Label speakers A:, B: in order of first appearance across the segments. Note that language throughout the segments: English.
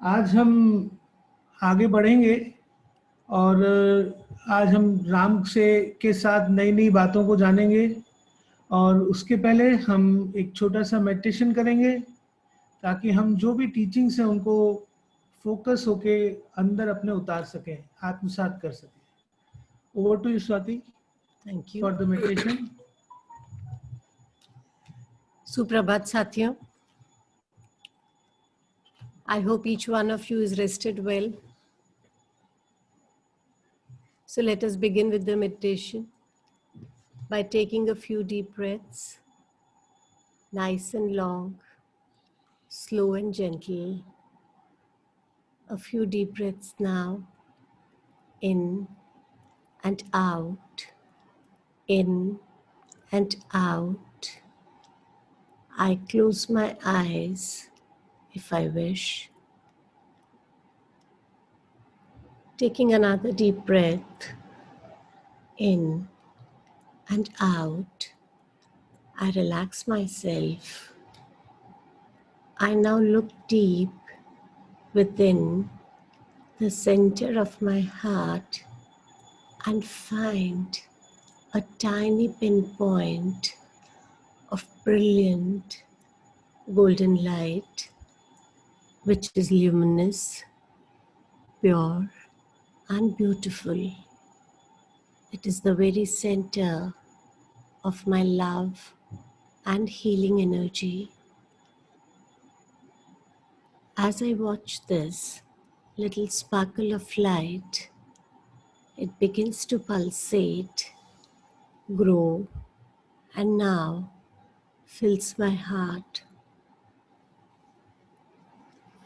A: आज हम आगे बढ़ेंगे और आज हम राम से के साथ नई नई बातों को जानेंगे। और उसके पहले हम एक छोटा सा मेडिटेशन करेंगे ताकि हम जो भी टीचिंग्स हैं उनको फोकस होके अंदर अपने उतार सकें, आत्मसात कर सकें। Over to you Swati.
B: Thank you
A: for the meditation.
B: सुप्रभात साथियों, I hope each one of you is rested well. So let us begin with the meditation by taking a few deep breaths, nice and long, slow and gentle. A few deep breaths now, in and out, in and out. I close my eyes if I wish. Taking another deep breath, in and out. I relax myself. I now look deep within the center of my heart and find a tiny pinpoint of brilliant golden light, which is luminous, pure, and beautiful. It is the very center of my love and healing energy. As I watch this little sparkle of light, it begins to pulsate, grow, and now fills my heart.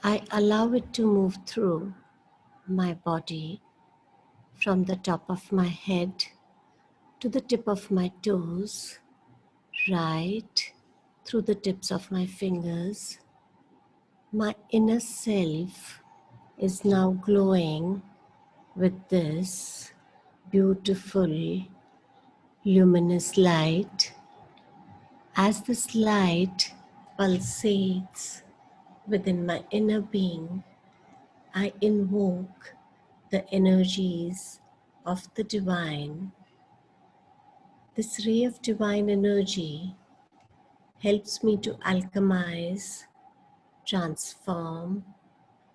B: I allow it to move through my body from the top of my head to the tip of my toes, right through the tips of my fingers. My inner self is now glowing with this beautiful luminous light. As this light pulsates within my inner being, I invoke the energies of the divine. This ray of divine energy helps me to alchemize, transform,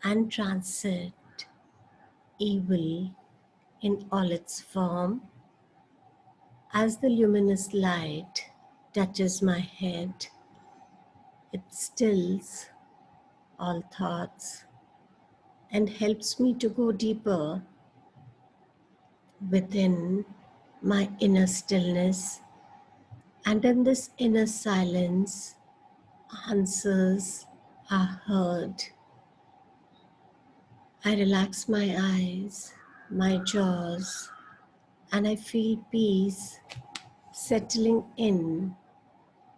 B: and transcend evil in all its form. As the luminous light touches my head, it stills all thoughts and helps me to go deeper within my inner stillness. And in this inner silence, answers are heard. I relax my eyes, my jaws, and I feel peace settling in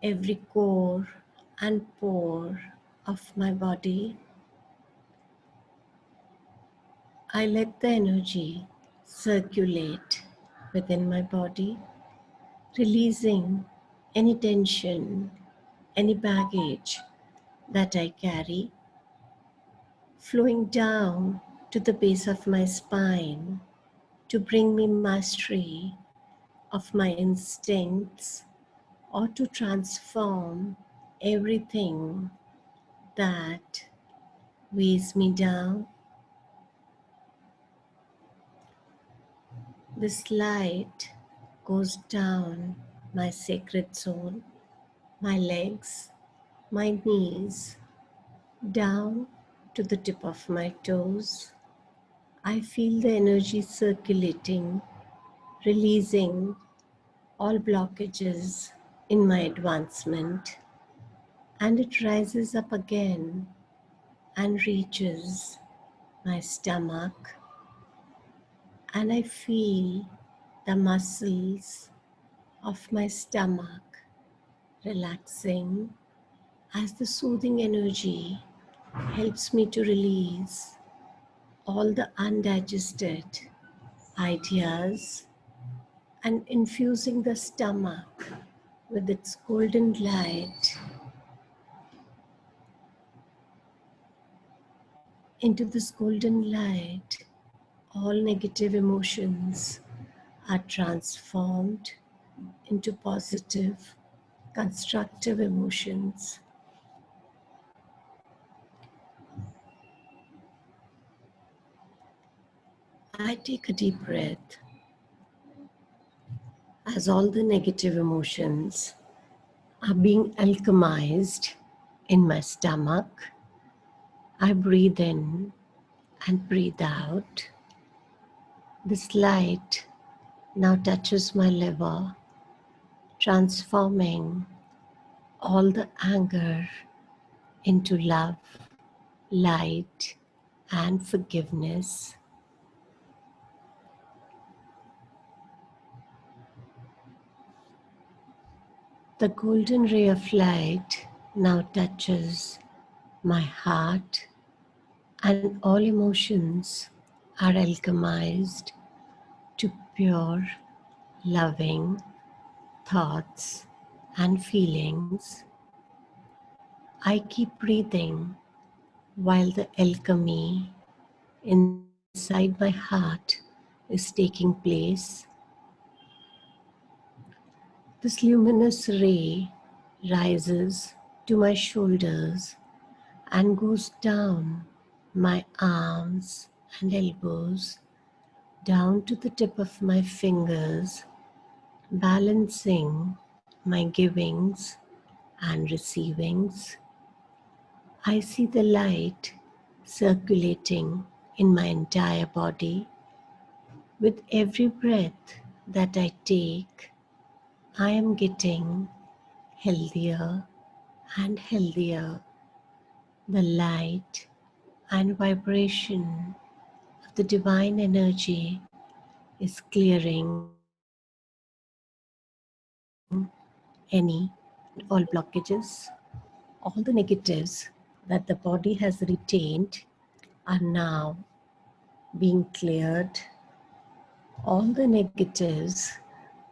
B: every core and pore of my body. I let the energy circulate within my body, releasing any tension, any baggage that I carry, flowing down to the base of my spine to bring me mastery of my instincts or to transform everything that weighs me down. This light goes down my sacred zone, my legs, my knees, down to the tip of my toes. I feel the energy circulating, releasing all blockages in my advancement, and it rises up again and reaches my stomach, and I feel the muscles of my stomach relaxing as the soothing energy helps me to release all the undigested ideas and infusing the stomach with its golden light. Into this golden light, all negative emotions are transformed into positive, constructive emotions. I take a deep breath as all the negative emotions are being alchemized in my stomach. I breathe in and breathe out. This light now touches my liver, transforming all the anger into love, light, and forgiveness. The golden ray of light now touches my heart, and all emotions are alchemized to pure, loving thoughts and feelings. I keep breathing while the alchemy inside my heart is taking place. This luminous ray rises to my shoulders and goes down my arms and elbows, down to the tip of my fingers, balancing my givings and receivings. I see the light circulating in my entire body. With every breath that I take, I am getting healthier and healthier. The light and vibration of the divine energy is clearing any and all blockages. All the negatives that the body has retained are now being cleared. All the negatives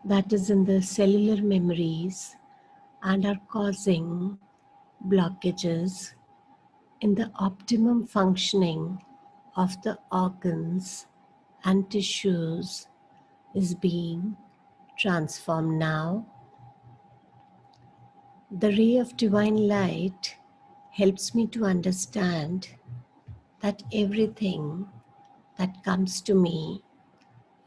B: that is in the cellular memories and are causing blockages in the optimum functioning of the organs and tissues is being transformed now. The ray of divine light helps me to understand that everything that comes to me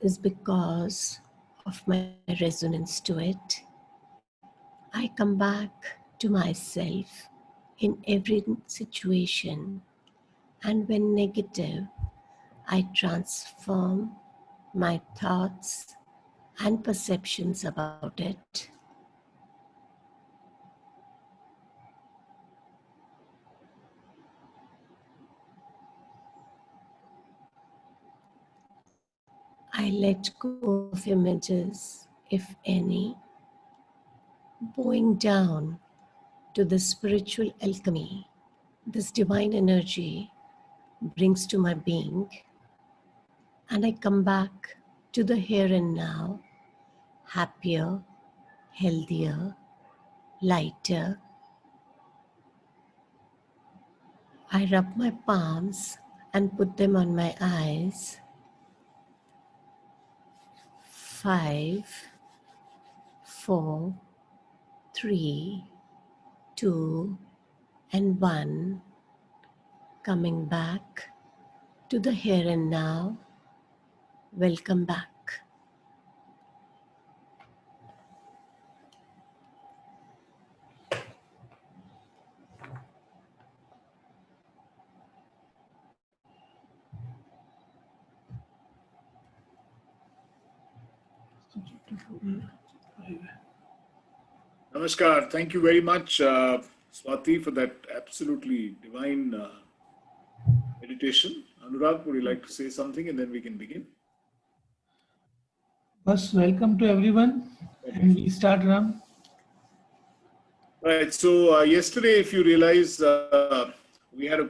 B: is because of my resonance to it. I come back to myself in every situation, and when negative, I transform my thoughts and perceptions about it. I let go of images, if any, bowing down to the spiritual alchemy this divine energy brings to my being, and I come back to the here and now, happier, healthier, lighter. I rub my palms and put them on my eyes. 5, 4, 3, 2, and 1. Coming back to the here and now. Welcome back.
C: Namaskar. Thank you very much, Swati, for that absolutely divine meditation. Anurag, would you like to say something and then we can begin?
A: First, welcome to everyone. And we start, Ram.
C: Right. So yesterday, if you realize, we had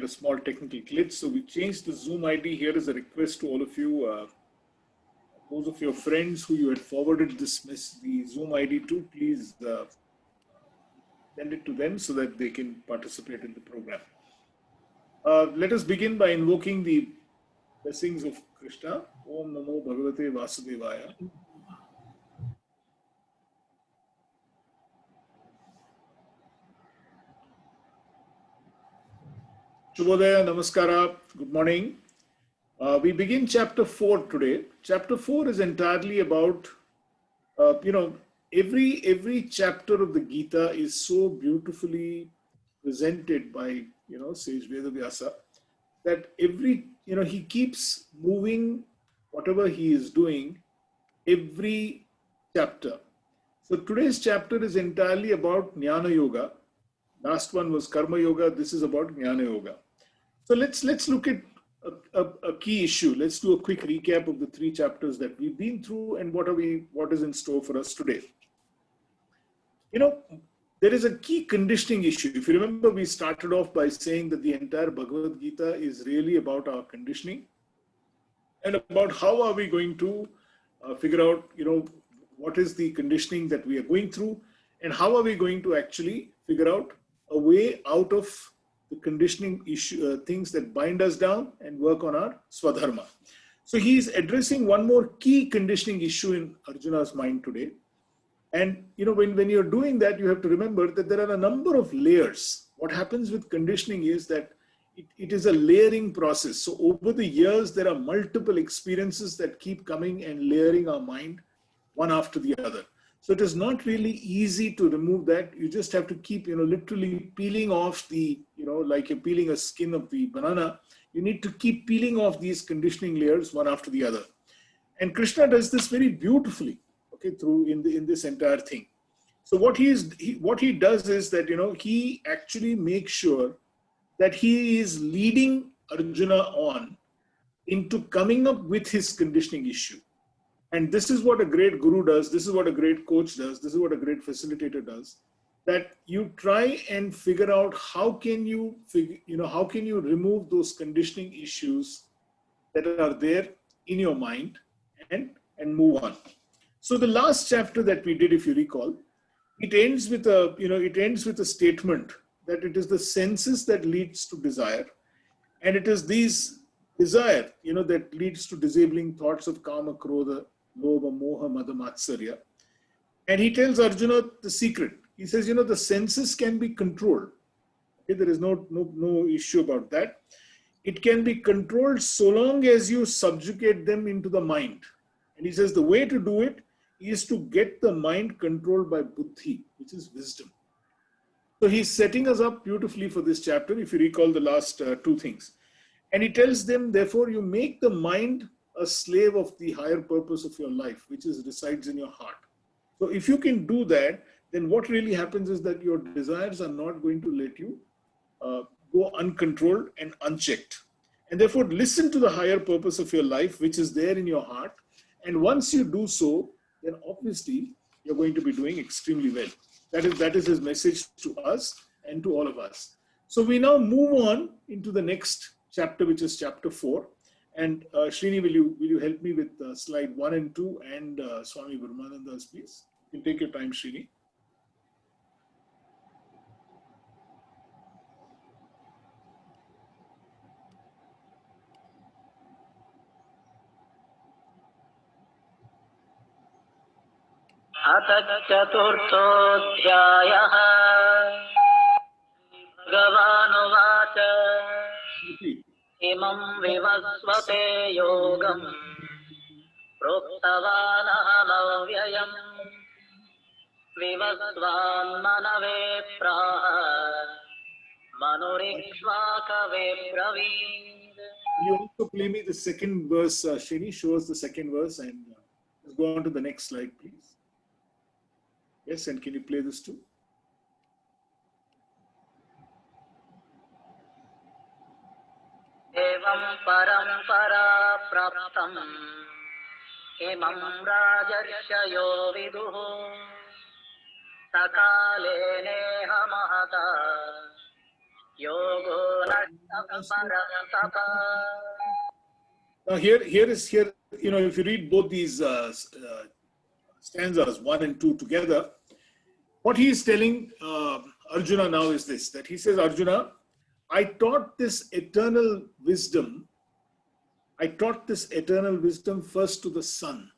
C: a small technical glitch. So we changed the Zoom ID. Here is a request to all of you, those of your friends who you had forwarded the Zoom ID to. Please send it to them so that they can participate in the program. Let us begin by invoking the blessings of Krishna. Om Namo Bhagavate Vasudevaya. Shubhodaya, Namaskara, good morning. We begin chapter 4 today. Chapter 4 is entirely about, every chapter of the Gita is so beautifully presented by, Sage Vedavyasa, that he keeps moving whatever he is doing every chapter. So today's chapter is entirely about Jnana Yoga. Last one was Karma Yoga. This is about Jnana Yoga. So let's look at a key issue. Let's do a quick recap of the 3 chapters that we've been through and what is in store for us today. There is a key conditioning issue. If you remember, we started off by saying that the entire Bhagavad Gita is really about our conditioning and about how are we going to figure out, what is the conditioning that we are going through and how are we going to actually figure out a way out of the conditioning issue, things that bind us down and work on our Svadharma. So he is addressing one more key conditioning issue in Arjuna's mind today. And when you're doing that, you have to remember that there are a number of layers. What happens with conditioning is that it is a layering process. So over the years, there are multiple experiences that keep coming and layering our mind one after the other. So it is not really easy to remove that. You just have to keep, literally peeling off the, like you're peeling a skin of the banana. You need to keep peeling off these conditioning layers one after the other. And Krishna does this very beautifully, through in this entire thing. So what he does is that, he actually makes sure that he is leading Arjuna on into coming up with his conditioning issue. And this is what a great guru does. This is what a great coach does. This is what a great facilitator does. That you try and figure out how can you remove those conditioning issues that are there in your mind and move on. So the last chapter that we did, if you recall, it ends with a statement that it is the senses that leads to desire, and it is these desire, that leads to disabling thoughts of kama, krodha, lobha, moha, mada, matsarya. And he tells Arjuna the secret. He says, the senses can be controlled. Okay, there is no issue about that. It can be controlled so long as you subjugate them into the mind. And he says the way to do it is to get the mind controlled by buddhi, which is wisdom. So he's setting us up beautifully for this chapter, if you recall the last 2 things. And he tells them, therefore, you make the mind a slave of the higher purpose of your life, which resides in your heart. So if you can do that, then what really happens is that your desires are not going to let you go uncontrolled and unchecked. And therefore, listen to the higher purpose of your life, which is there in your heart. And once you do so, then obviously you're going to be doing extremely well. That is his message to us and to all of us. So we now move on into the next chapter, which is chapter 4. And Srini, will you help me with slide 1 and 2 and Swami Brahmananda's, please? You can take your time, Srini.
D: अथ चतुर्थोऽध्यायः भगवानुवाच इमं विवस्वते योगम् प्रोक्तवानहमव्ययम् विवस्वान्मनवे प्राह मनुरिक्ष्वाकवे ब्रवीत्.
C: You also play me the second verse, Srini. Show us the second verse and let's go on to the next slide, please. Yes, and can you play this too?
D: एवं परम्परा प्राप्तम् इमं राजर्षयो विदुः सकाले नेह महता योगो नष्टः.
C: Now here, if you read both these stanzas 1 and 2 together, what he is telling Arjuna now is this, that he says, Arjuna, I taught this eternal wisdom. I taught this eternal wisdom first to the sun,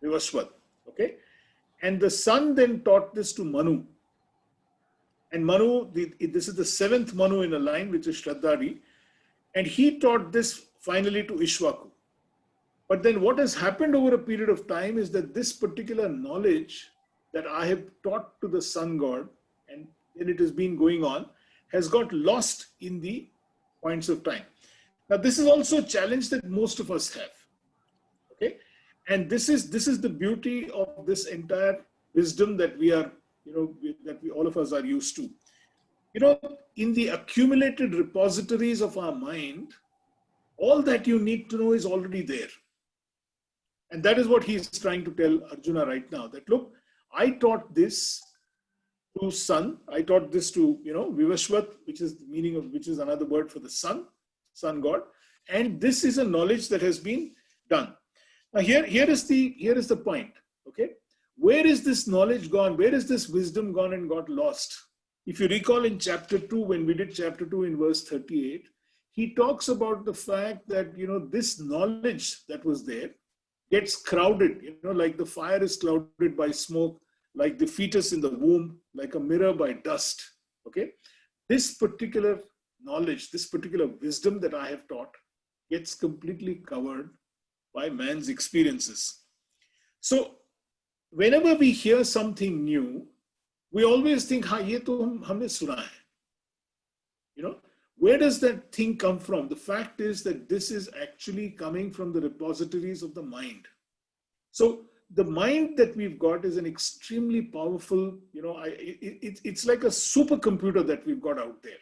C: Vivaswat. Okay. And the sun then taught this to Manu. And Manu, this is the seventh Manu in a line, which is Shraddhari. And he taught this finally to Ishwaku. But then what has happened over a period of time is that this particular knowledge that I have taught to the sun god, and then it has been going on, has got lost in the points of time. Now, this is also a challenge that most of us have. Okay. And this is the beauty of this entire wisdom that we are, that we all of us are used to. In the accumulated repositories of our mind, all that you need to know is already there. And that is what he is trying to tell Arjuna right now, that look, I taught this to sun, I taught this to, Vivaswat, which is the meaning of, which is another word for the sun god. And this is a knowledge that has been done. Now here is the point. Okay. Where is this knowledge gone? Where is this wisdom gone and got lost? If you recall in chapter 2, when we did chapter 2 in verse 38, he talks about the fact that, this knowledge that was there gets crowded, like the fire is clouded by smoke, like the fetus in the womb, like a mirror by dust. Okay. This particular knowledge, this particular wisdom that I have taught gets completely covered by man's experiences. So whenever we hear something new, we always think, ye to humne suna hai. Where does that thing come from? The fact is that this is actually coming from the repositories of the mind. So the mind that we've got is an extremely powerful, it's like a supercomputer that we've got out there.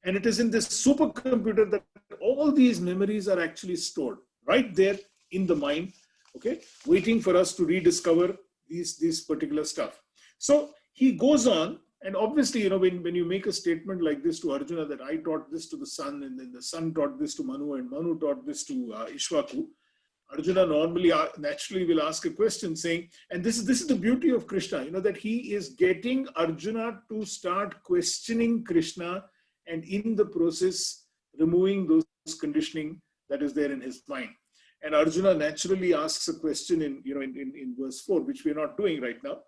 C: And it is in this supercomputer that all these memories are actually stored right there in the mind, okay, waiting for us to rediscover these particular stuff. So he goes on, and obviously, when you make a statement like this to Arjuna, that I taught this to the sun, and then the sun taught this to Manu, and Manu taught this to Ishwaku, Arjuna naturally will ask a question saying, and this is the beauty of Krishna, that he is getting Arjuna to start questioning Krishna, and in the process, removing those conditioning that is there in his mind. And Arjuna naturally asks a question in verse 4, which we are not doing right now.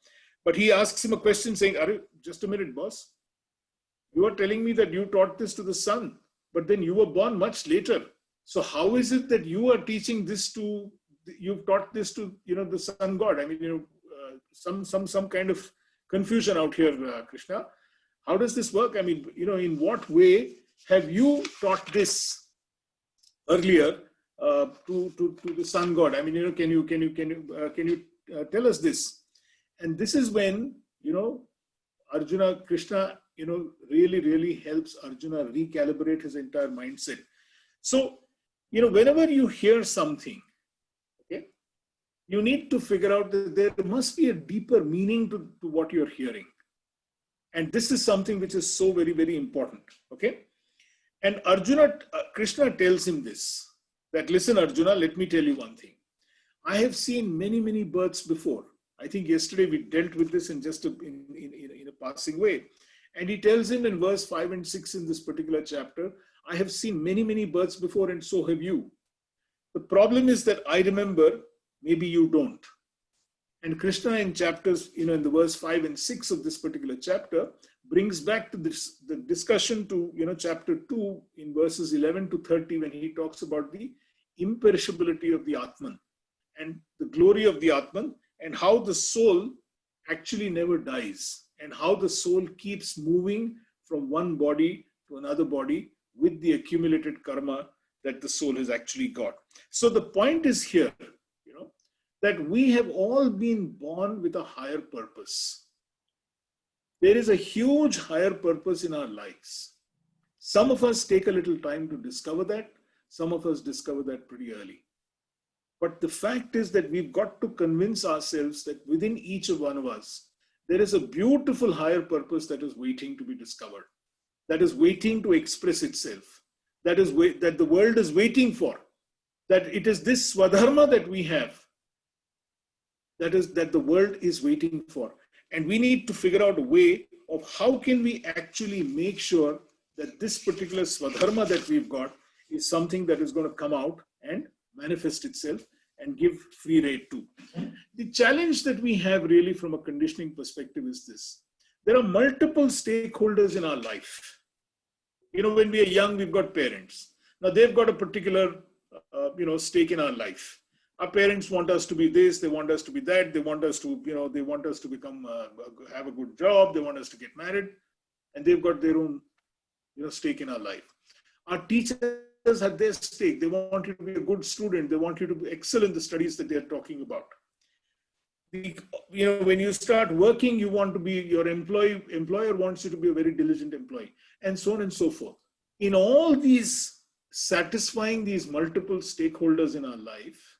C: But he asks him a question saying, just a minute, boss. You are telling me that you taught this to the sun, but then you were born much later. So how is it that you are teaching this to, you've taught this to, the sun god? I mean, some kind of confusion out here, Krishna. How does this work? I mean, in what way have you taught this earlier to the sun god? I mean, can you tell us this? And this is when, Arjuna, Krishna, really helps Arjuna recalibrate his entire mindset. So, whenever you hear something, okay, you need to figure out that there must be a deeper meaning to what you're hearing. And this is something which is so very, very important. Okay. And Krishna tells him this, that listen, Arjuna, let me tell you one thing. I have seen many, many births before. I think yesterday we dealt with this in just in a passing way. And he tells him in verse 5 and 6 in this particular chapter, I have seen many, many births before, and so have you. The problem is that I remember, maybe you don't. And Krishna in chapters, in the verse 5 and 6 of this particular chapter, brings back to the discussion to, chapter 2 in verses 11 to 30, when he talks about the imperishability of the Atman and the glory of the Atman, and how the soul actually never dies, and how the soul keeps moving from one body to another body with the accumulated karma that the soul has actually got. So the point is here, that we have all been born with a higher purpose. There is a huge higher purpose in our lives. Some of us take a little time to discover that. Some of us discover that pretty early. But the fact is that we've got to convince ourselves that within each of one of us, there is a beautiful higher purpose that is waiting to be discovered, that is waiting to express itself, that the world is waiting for, that it is this Svadharma that we have, that the world is waiting for. And we need to figure out a way of how can we actually make sure that this particular Svadharma that we've got is something that is going to come out and manifest itself and give free rate too. The challenge that we have really from a conditioning perspective is this. There are multiple stakeholders in our life. You know, when we are young, we've got parents. Now they've got a particular, stake in our life. Our parents want us to be this, they want us to be that, they want us to, they want us to become, have a good job, they want us to get married, and they've got their own, stake in our life. Our teachers have their stake. They want you to be a good student. They want you to excel in the studies that they're talking about. When you start working, you want to be, your employer wants you to be a very diligent employee, and so on and so forth. In all these, satisfying these multiple stakeholders in our life,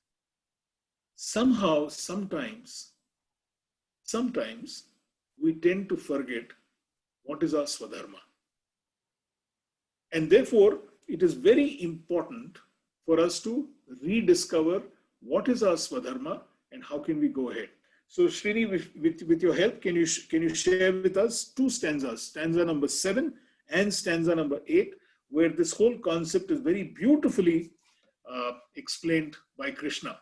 C: somehow, sometimes we tend to forget what is our Svadharma. And therefore, it is very important for us to rediscover what is our Svadharma and how can we go ahead. So Srini, with your help, can you share with us two stanzas, stanza number 7 and stanza number 8, where this whole concept is very beautifully explained by Krishna.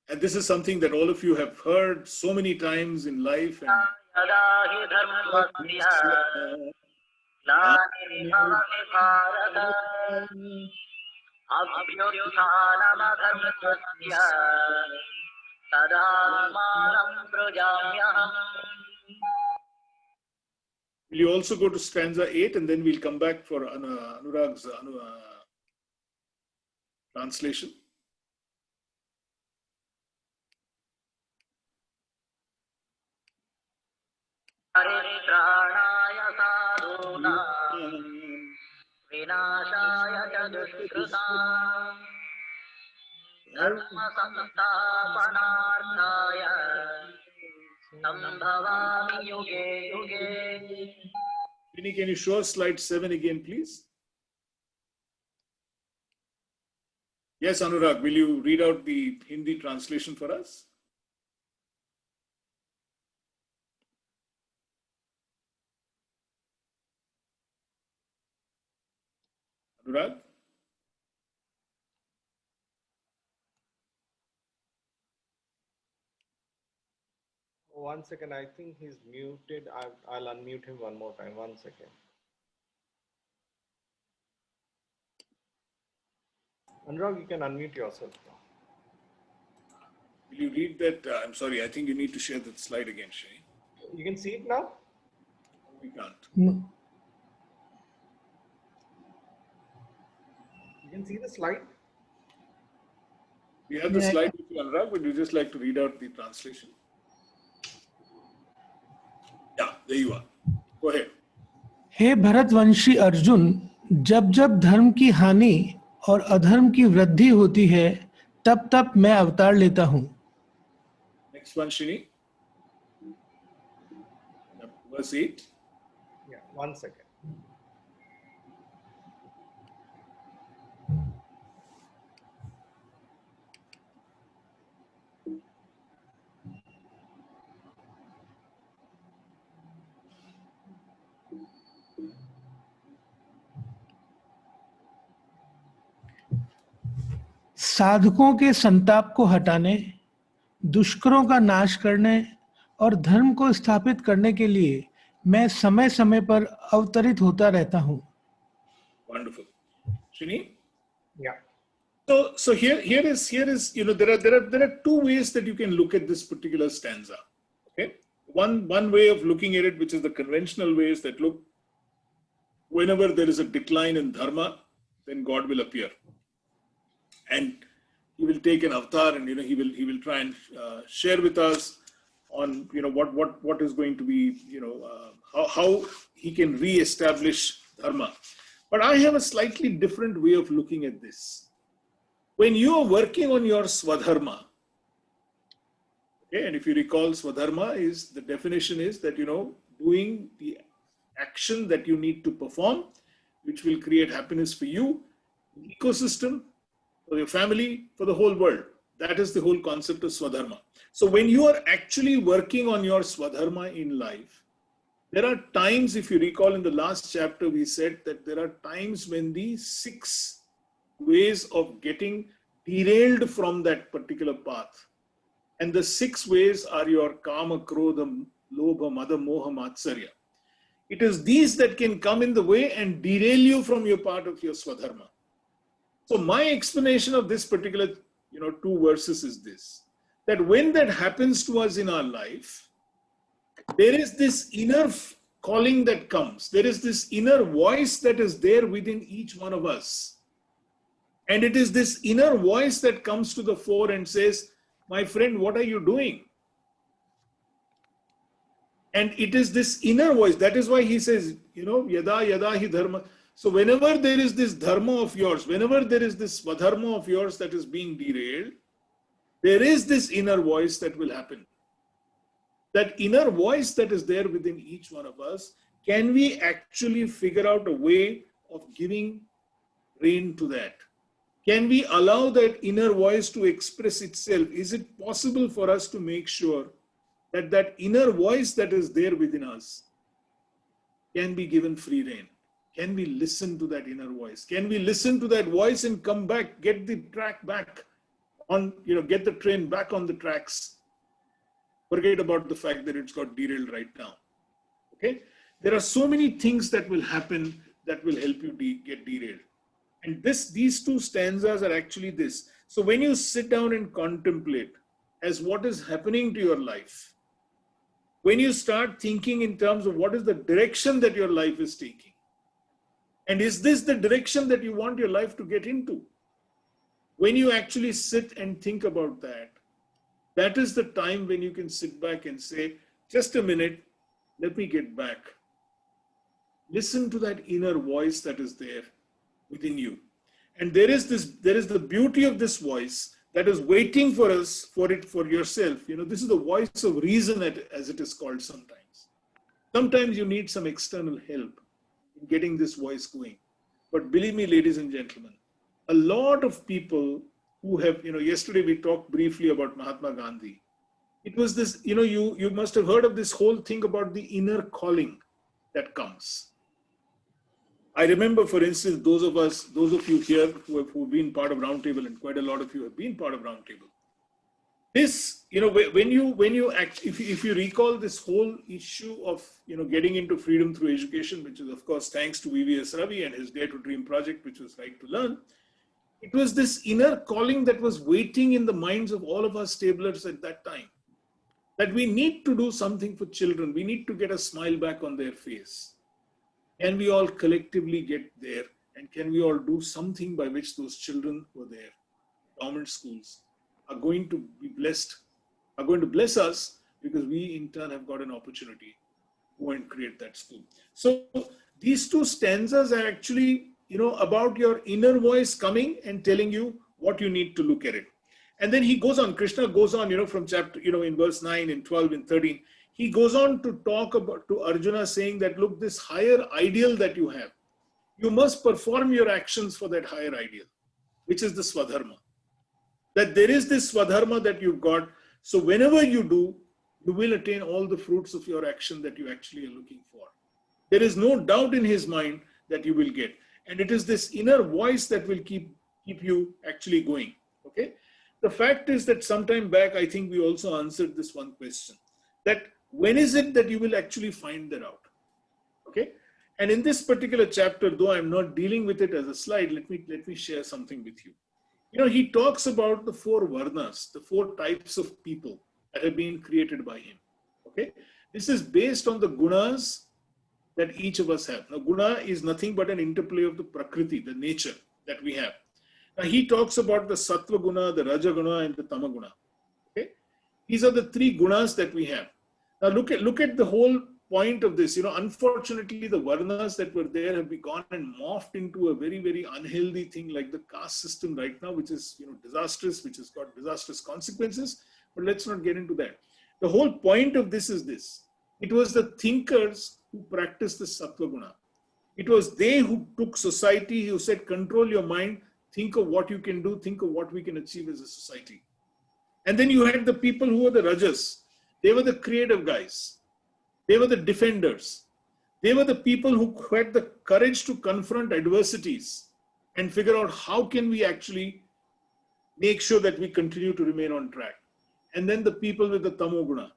C: And this is something that all of you have heard so many times in life. And will you also go to stanza 8 and then we'll come back for Anurag's translation?
D: Paritranaya sadhuna vinashaya ca dushkritam dharma samsthapanarthaya sambhavami yuge yuge.
C: Vinny, can you show us slide 7 again, please? Yes, Anurag, will you read out the Hindi translation for us? Anurag?
E: One second, I think he's muted. I'll unmute him one more time. 1 second. Anurag, you can unmute yourself now.
C: Will you read that? I'm sorry, I think you need to share that slide again, Shay.
E: You can see it now?
C: We can't.
A: No.
E: You can see the slide?
C: We have the slide with you, Anurag. Would you just like to read out the translation? Yeah, there you are. Go ahead.
A: हे भरतवंशी अर्जुन, जब जब धर्म की हानि और अधर्म की वृद्धि होती है, तब तब मैं अवतार लेता हूँ.
C: Next one, Shini. Verse 8.
E: Yeah, 1 second.
A: साधकों के संताप को हटाने, दुष्करों का नाश करने और धर्म को स्थापित करने के लिए मैं समय समय पर अवतरित होता रहता हूँ.
C: Wonderful. Shini?
E: Yeah.
C: So here is there are two ways that you can look at this particular stanza. Okay, one way of looking at it, which is the conventional way, is that look, whenever there is a decline in dharma, then God will appear, and He will take an avatar, and He will try and share with us on what is going to be how He can re-establish dharma. But I have a slightly different way of looking at this. When you are working on your Svadharma, okay, and if you recall, Svadharma is, the definition is that, doing the action that you need to perform, which will create happiness for you, the ecosystem, for your family, for the whole world. That is the whole concept of Svadharma. So when you are actually working on your Svadharma in life, there are times, if you recall in the last chapter, we said that there are times when the 6 ways of getting derailed from that particular path. And the 6 ways are your Kama, Krodha, Lobha, Mada, Moha, Matsarya. It is these that can come in the way and derail you from your part of your Svadharma. So my explanation of this particular 2 verses is this, that when that happens to us in our life, there is this inner calling that comes. There is this inner voice that is there within each one of us. And it is this inner voice that comes to the fore and says, my friend, what are you doing? And it is this inner voice. That is why he says, yada yada hi dharma. So whenever there is this dharma of yours, whenever there is this svadharma of yours that is being derailed, there is this inner voice that will happen. That inner voice that is there within each one of us, can we actually figure out a way of giving rein to that? Can we allow that inner voice to express itself? Is it possible for us to make sure that that inner voice that is there within us can be given free rein? Can we listen to that inner voice? Can we listen to that voice and come back, get the track back on, get the train back on the tracks? Forget about the fact that it's got derailed right now. Okay? There are so many things that will happen that will help you get derailed. And these 2 stanzas are actually this. So when you sit down and contemplate as what is happening to your life, when you start thinking in terms of what is the direction that your life is taking, and is this the direction that you want your life to get into? When you actually sit and think about that, that is the time when you can sit back and say, just a minute, let me get back. Listen to that inner voice that is there within you. And there is the beauty of this voice that is waiting for us, for yourself. This is the voice of reason, as it is called sometimes. Sometimes you need some external help in getting this voice going. But believe me, ladies and gentlemen, a lot of people who have, yesterday we talked briefly about Mahatma Gandhi. It was this, you must have heard of this whole thing about the inner calling that comes. I remember, for instance, those of you here who've been part of Roundtable, and quite a lot of you have been part of Roundtable. This, when you act, if you recall this whole issue of, getting into freedom through education, which is of course thanks to VVS Ravi and his Dare to Dream project, which was Right to Learn. It was this inner calling that was waiting in the minds of all of us tablers at that time, that we need to do something for children. We need to get a smile back on their face. Can we all collectively get there? And can we all do something by which those children who are there, government schools, are going to be blessed, are going to bless us, because we in turn have got an opportunity to go and create that school. So these 2 stanzas are actually, about your inner voice coming and telling you what you need to look at it. And then he goes on, Krishna goes on, from chapter, in verse 9 and 12 and 13, he goes on to talk about, to Arjuna, saying that, look, this higher ideal that you have, you must perform your actions for that higher ideal, which is the Svadharma. That there is this Svadharma that you've got. So whenever you do, you will attain all the fruits of your action that you actually are looking for. There is no doubt in his mind that you will get. And it is this inner voice that will keep you actually going. Okay. The fact is that sometime back, I think we also answered this one question, that when is it that you will actually find that out? Okay. And in this particular chapter, though I'm not dealing with it as a slide, let me share something with you. He talks about the 4 varnas, the 4 types of people that have been created by him. Okay. This is based on the gunas that each of us have. Now, guna is nothing but an interplay of the prakriti, the nature that we have. Now, he talks about the sattva guna, the raja guna, and the tama guna. Okay. These are the 3 gunas that we have. Now, look at the whole point of this. Unfortunately, the varnas that were there have been gone and morphed into a very, very unhealthy thing like the caste system right now, which is, disastrous, which has got disastrous consequences. But let's not get into that. The whole point of this is this. It was the thinkers who practiced the sattva guna. It was they who took society, who said, control your mind, think of what you can do, think of what we can achieve as a society. And then you had the people who were the Rajas. They were the creative guys. They were the defenders. They were the people who had the courage to confront adversities and figure out how can we actually make sure that we continue to remain on track. And then the people with the Tamoguna,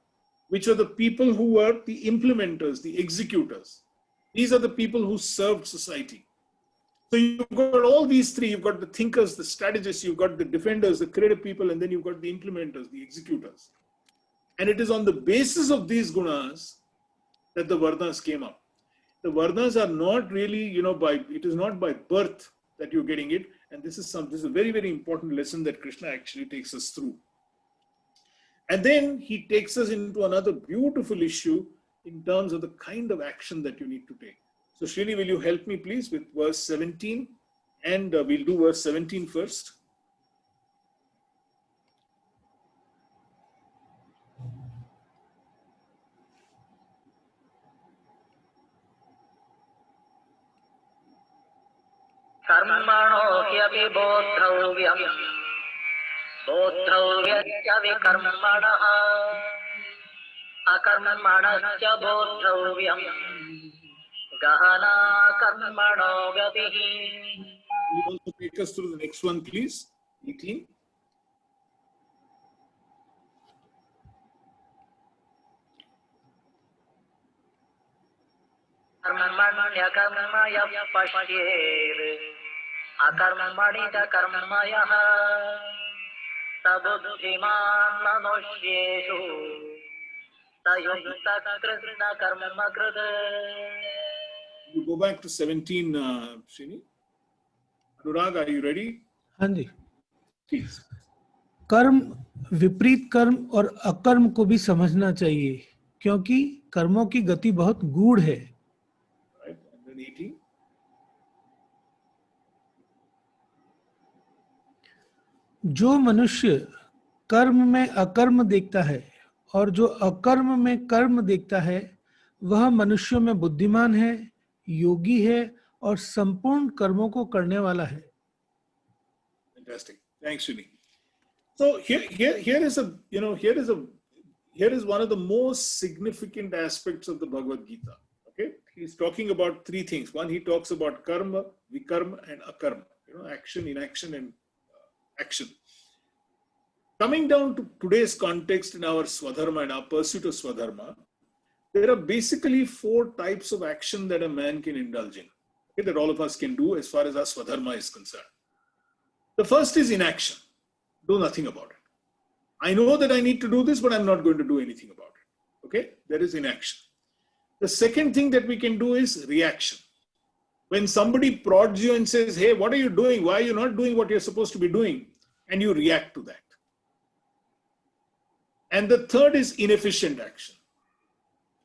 C: which are the people who were the implementers, the executors. These are the people who served society. So you've got all these three. You've got the thinkers, the strategists, you've got the defenders, the creative people, and then you've got the implementers, the executors. And it is on the basis of these gunas that the Varnas came up. The Varnas are not really, it is not by birth that you're getting it. And this is a very, very important lesson that Krishna actually takes us through. And then he takes us into another beautiful issue in terms of the kind of action that you need to take. So Srini, will you help me please with verse 17? And we'll do verse 17 first.
D: कर्मणो ह्यपि बोद्धव्यम् बोद्धव्यश्च विकर्मणः अकर्मणश्च बोद्धव्यम् गहना कर्मणो गतिः.
C: You also take us through the next one, please. 18.
D: कर्मण्यकर्मयः पश्येत् अकर्मणि च कर्मयः स बुद्धिमान् मनुष्येषु स युक्तः कृष्णकर्मकृत्.
C: You go back to 17, Srini. Anurag, are you ready?
A: हाँ जी.
C: Please.
A: कर्म, विपरीत कर्म और अकर्म को भी समझना चाहिए, क्योंकि कर्मों की गति बहुत गूढ़ है.
C: Right. And then 18.
A: जो मनुष्य कर्म में अकर्म देखता है और जो अकर्म में कर्म देखता है, वह मनुष्यों में बुद्धिमान है, योगी है और संपूर्ण कर्मों को करने वाला है.
C: Fantastic. Thanks, Srini. So here is one of the most significant aspects of the Bhagavad Gita. Okay, he's talking about three things. One, he talks about karma, vikarma, and akarma. Action, inaction, and action. Coming down to today's context in our Svadharma and our pursuit of Svadharma, there are basically 4 types of action that a man can indulge in. Okay, that all of us can do as far as our Svadharma is concerned. The first is inaction. Do nothing about it. I know that I need to do this, but I'm not going to do anything about it. Okay, that is inaction. The second thing that we can do is reaction. When somebody prods you and says, hey, what are you doing? Why are you not doing what you're supposed to be doing? And you react to that. And the third is inefficient action.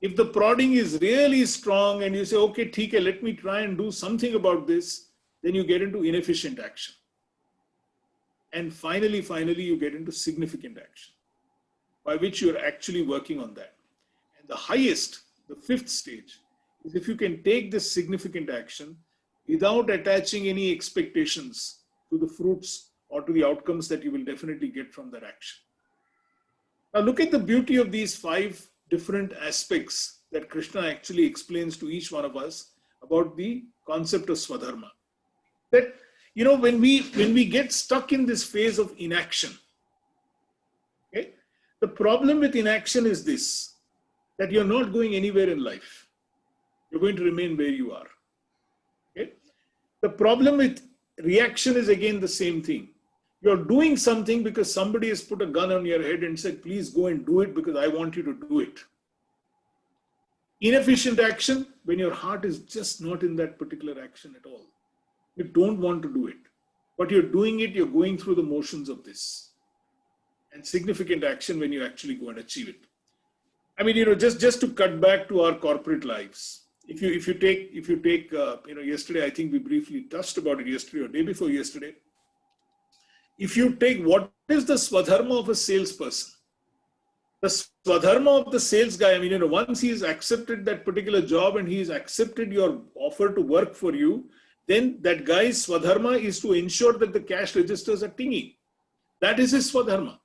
C: If the prodding is really strong and you say, okay, theek hai, let me try and do something about this, then you get into inefficient action. And finally, you get into significant action, by which you're actually working on that. And the highest, the 5th stage, is if you can take this significant action without attaching any expectations to the fruits or to the outcomes that you will definitely get from that action. Now look at the beauty of these 5 different aspects that Krishna actually explains to each one of us about the concept of Svadharma. That, when we get stuck in this phase of inaction, okay, the problem with inaction is this, that you're not going anywhere in life. You're going to remain where you are. Okay? The problem with reaction is again the same thing. You're doing something because somebody has put a gun on your head and said, please go and do it because I want you to do it. Inefficient action, when your heart is just not in that particular action at all. You don't want to do it, but you're doing it, you're going through the motions of this. And significant action when you actually go and achieve it. I mean, just to cut back to our corporate lives. If you take yesterday, I think we briefly touched about it yesterday or day before yesterday. If you take what is the Svadharma of a salesperson, the Svadharma of the sales guy, once he's accepted that particular job and he's accepted your offer to work for you, then that guy's Svadharma is to ensure that the cash registers are tingy. That is his Svadharma.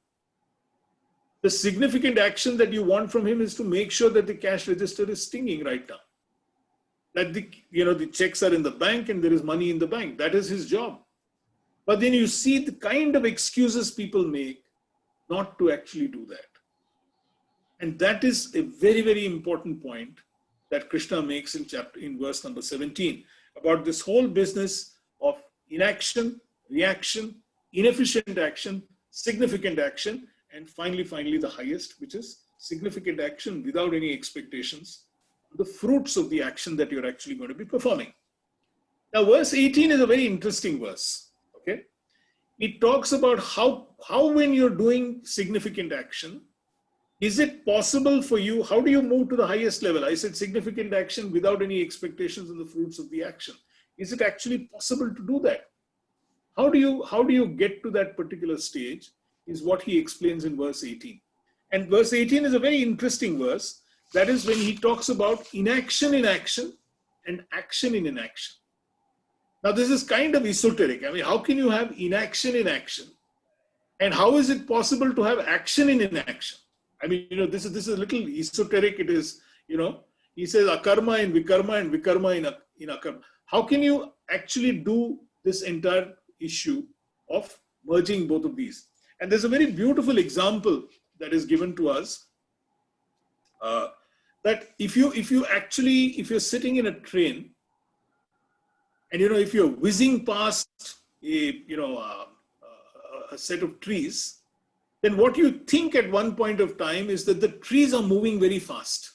C: The significant action that you want from him is to make sure that the cash register is stinging right now. That the checks are in the bank and there is money in the bank. That is his job. But then you see the kind of excuses people make not to actually do that. And that is a very, very important point that Krishna makes in verse number 17 about this whole business of inaction, reaction, inefficient action, significant action, and finally the highest, which is significant action without any expectations, the fruits of the action that you're actually going to be performing. Now, verse 18 is a very interesting verse. Okay, it talks about how when you're doing significant action, is it possible for you? How do you move to the highest level? I said significant action without any expectations of the fruits of the action. Is it actually possible to do that? How do you get to that particular stage? Is what he explains in verse 18. And verse 18 is a very interesting verse. That is when he talks about inaction in action and action in inaction. Now, this is kind of esoteric. I mean, how can you have inaction in action? And how is it possible to have action in inaction? I mean, this is a little esoteric. It is, he says akarma in vikarma and vikarma in akarma. How can you actually do this entire issue of merging both of these? And there's a very beautiful example that is given to us that if you're sitting in a train and if you're whizzing past a set of trees, then what you think at one point of time is that the trees are moving very fast.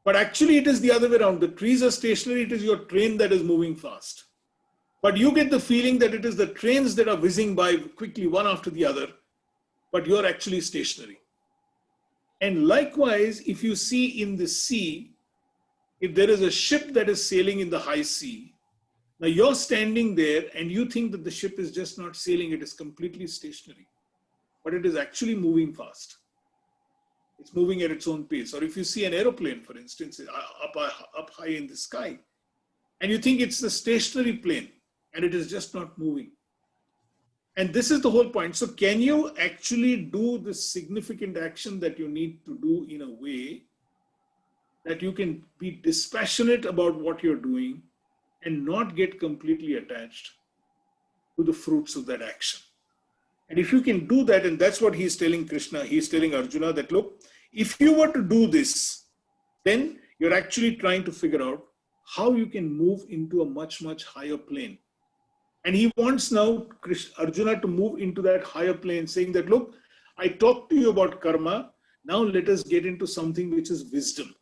C: But actually it is the other way around. The trees are stationary, it is your train that is moving fast. But you get the feeling that it is the trains that are whizzing by quickly one after the other, but you're actually stationary. And likewise, if you see in the sea, if there is a ship that is sailing in the high sea, now you're standing there and you think that the ship is just not sailing, it is completely stationary. But it is actually moving fast. It's moving at its own pace. Or if you see an aeroplane, for instance, up high in the sky, and you think it's the stationary plane, and it is just not moving. And this is the whole point. So can you actually do the significant action that you need to do in a way that you can be dispassionate about what you're doing and not get completely attached to the fruits of that action? And if you can do that, and that's what he's telling Krishna, he's telling Arjuna that, look, if you were to do this, then you're actually trying to figure out how you can move into a much, much higher plane. And he wants now Arjuna to move into that higher plane, saying that, look, I talked to you about karma. Now let us get into something which is wisdom.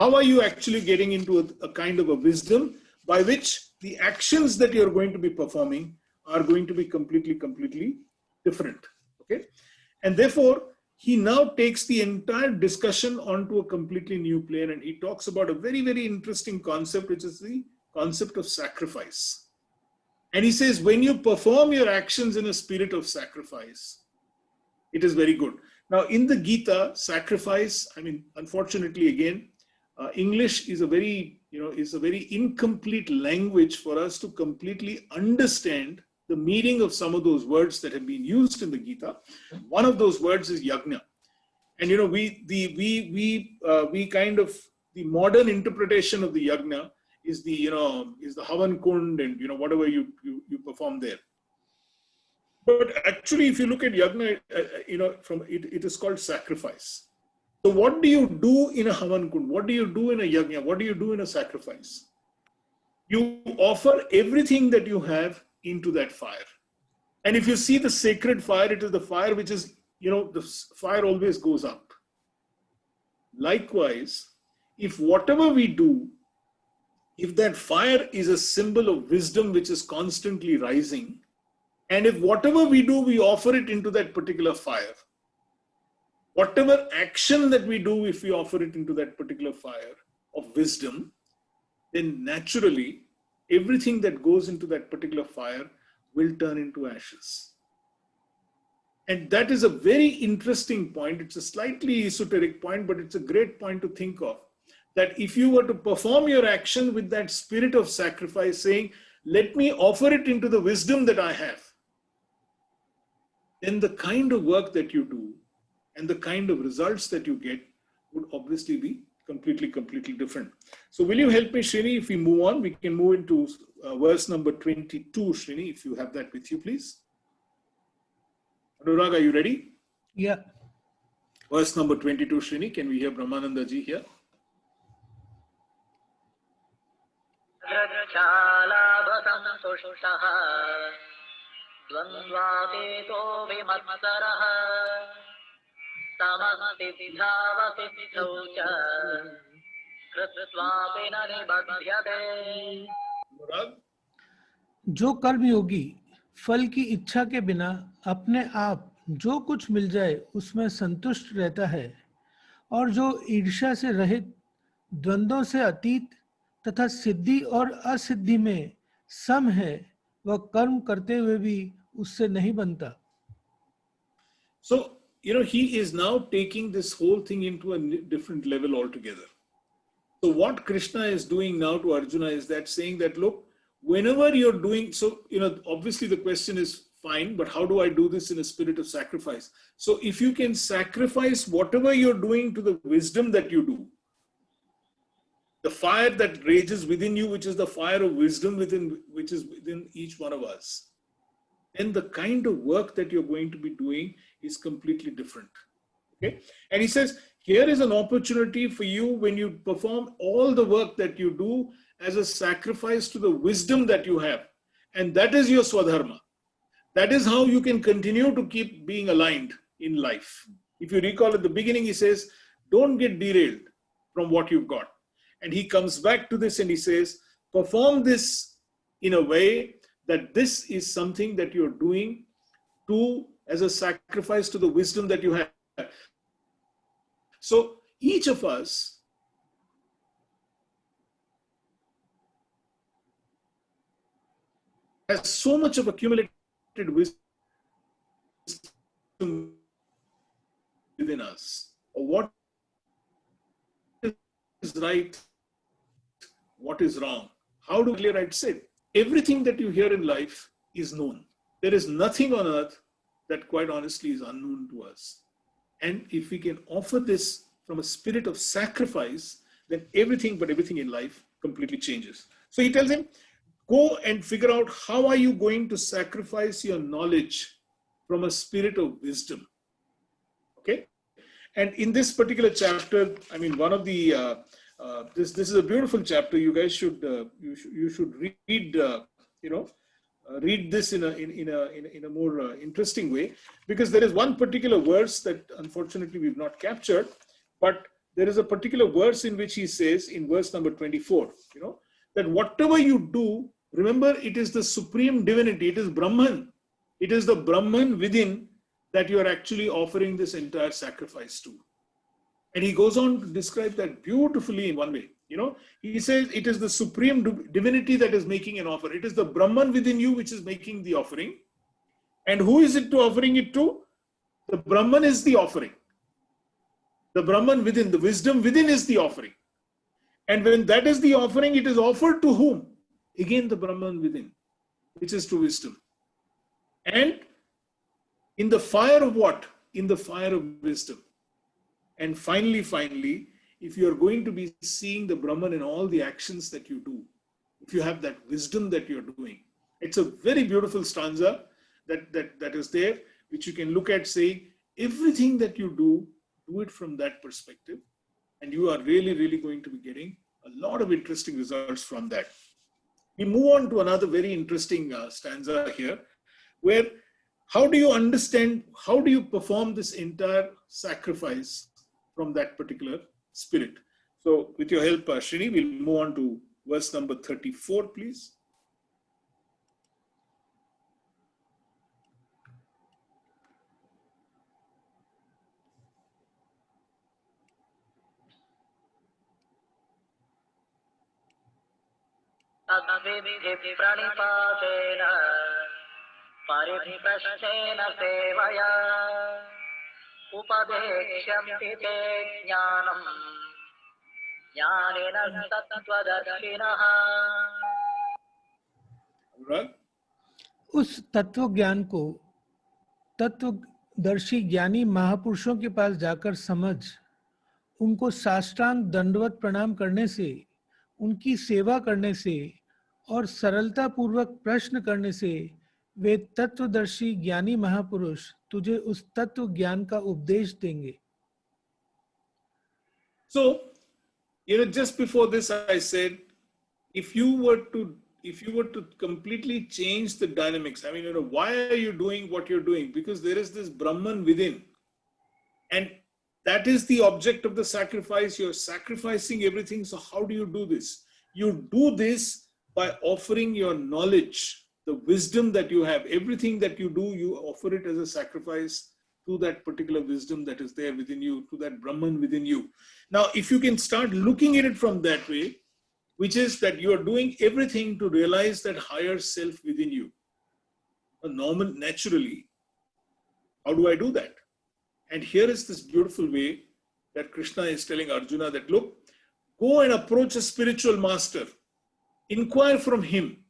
C: How are you actually getting into a kind of a wisdom by which the actions that you're going to be performing are going to be completely different? Okay. And therefore, he now takes the entire discussion onto a completely new plane, and he talks about a very, very interesting concept, which is the concept of sacrifice. And he says, when you perform your actions in a spirit of sacrifice, it is very good. Now, in the Gita, sacrifice, I mean, unfortunately, again, English is a very incomplete language for us to completely understand the meaning of some of those words that have been used in the Gita. One of those words is yajna. And, the modern interpretation of the yajna is the Havan Kund and, whatever you perform there. But actually, if you look at yajna, it is called sacrifice. So what do you do in a Havan Kund? What do you do in a yajna? What do you do in a sacrifice? You offer everything that you have into that fire. And if you see the sacred fire, it is the fire which is, the fire always goes up. Likewise, if whatever we do, if that fire is a symbol of wisdom which is constantly rising, and if whatever we do, we offer it into that particular fire, whatever action that we do, if we offer it into that particular fire of wisdom, then naturally, everything that goes into that particular fire will turn into ashes. And that is a very interesting point. It's a slightly esoteric point, but it's a great point to think of. That if you were to perform your action with that spirit of sacrifice, saying, let me offer it into the wisdom that I have, then the kind of work that you do and the kind of results that you get would obviously be completely different. So will you help me, Srini, if we move on? We can move into verse number 22, Srini, if you have that with you, please. Anurag, are you ready?
A: Yeah.
C: Verse number 22, Srini. Can we hear Brahmananda ji here?
A: जो कर्मयोगी फल की इच्छा के बिना अपने आप जो कुछ मिल जाए उसमें संतुष्ट रहता है और जो ईर्ष्या से रहित, द्वंद्वों से अतीत तथा सिद्धि और असिद्धि में सम है, वह कर्म करते हुए भी उससे नहीं बनता.
C: So, he is now taking this whole thing into a different level altogether. So what Krishna is doing now to Arjuna is that saying that, look, whenever you're doing, so, obviously the question is fine, but how do I do this in a spirit of sacrifice? So if you can sacrifice whatever you're doing to the wisdom that you do, the fire that rages within you, which is the fire of wisdom which is within each one of us, then the kind of work that you're going to be doing is completely different. Okay? And he says, here is an opportunity for you when you perform all the work that you do as a sacrifice to the wisdom that you have. And that is your Svadharma. That is how you can continue to keep being aligned in life. If you recall at the beginning, he says, don't get derailed from what you've got. And he comes back to this and he says, perform this in a way that this is something that you're doing as a sacrifice to the wisdom that you have. So each of us has so much of accumulated wisdom within us. What is right, what is wrong? How do we right say? Everything that you hear in life is known. There is nothing on earth that quite honestly is unknown to us. And if we can offer this from a spirit of sacrifice, then everything in life completely changes. So he tells him, go and figure out how are you going to sacrifice your knowledge from a spirit of wisdom. Okay? And in this particular chapter, I mean, one of the, this is a beautiful chapter. You guys should, you should read, read this in a more interesting way, because there is one particular verse that unfortunately we've not captured, but there is a particular verse in which he says in verse number 24, that whatever you do, remember it is the supreme divinity, it is Brahman, it is the Brahman within that you are actually offering this entire sacrifice to. And he goes on to describe that beautifully in one way. He says it is the supreme divinity that is making an offer. It is the Brahman within you which is making the offering. And who is it to offering it to? The Brahman is the offering. The Brahman within, the wisdom within is the offering. And when that is the offering, it is offered to whom? Again, the Brahman within, which is to wisdom. And in the fire of what? In the fire of wisdom. And finally, if you are going to be seeing the Brahman in all the actions that you do, if you have that wisdom that you're doing, it's a very beautiful stanza that is there, which you can look at saying, everything that you do it from that perspective. And you are really going to be getting a lot of interesting results from that. We move on to another very interesting stanza here, where how do you understand, how do you perform this entire sacrifice from that particular spirit? So with your help, Srini, we'll move on to verse number 34, please.
D: परिप्रश्नेन सेवया उपदेक्ष्यन्ति ते ज्ञानम् ज्ञानिनः तत्त्वदर्शिनः.
A: उस तत्व ज्ञान को तत्व तत्वदर्शी ज्ञानी महापुरुषों के पास जाकर समझ, उनको साष्टांग दंडवत प्रणाम करने से, उनकी सेवा करने से और सरलता पूर्वक प्रश्न करने से वे तत्वदर्शी ज्ञानी महापुरुष तुझे उस तत्व ज्ञान का उपदेश देंगे.
C: So, just before this, I said, if you were to completely change the dynamics, I mean, why are you doing what you're doing? Because there is this Brahman within. And that is the object of the sacrifice. You're sacrificing everything. So how do you do this? You do this by offering your knowledge, the wisdom that you have. Everything that you do, you offer it as a sacrifice to that particular wisdom that is there within you, to that Brahman within you. Now, if you can start looking at it from that way, which is that you are doing everything to realize that higher self within you. Naturally, how do I do that? And here is this beautiful way that Krishna is telling Arjuna that, look, go and approach a spiritual master, inquire from him,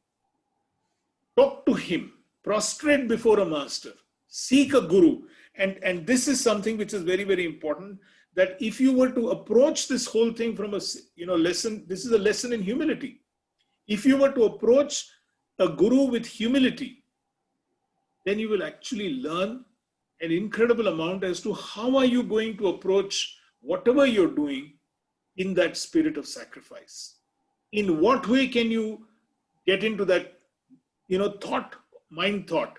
C: talk to him, prostrate before a master, seek a guru. And this is something which is very, very important, that if you were to approach this whole thing from a lesson, this is a lesson in humility. If you were to approach a guru with humility, then you will actually learn an incredible amount as to how are you going to approach whatever you're doing in that spirit of sacrifice. In what way can you get into that, mind thought?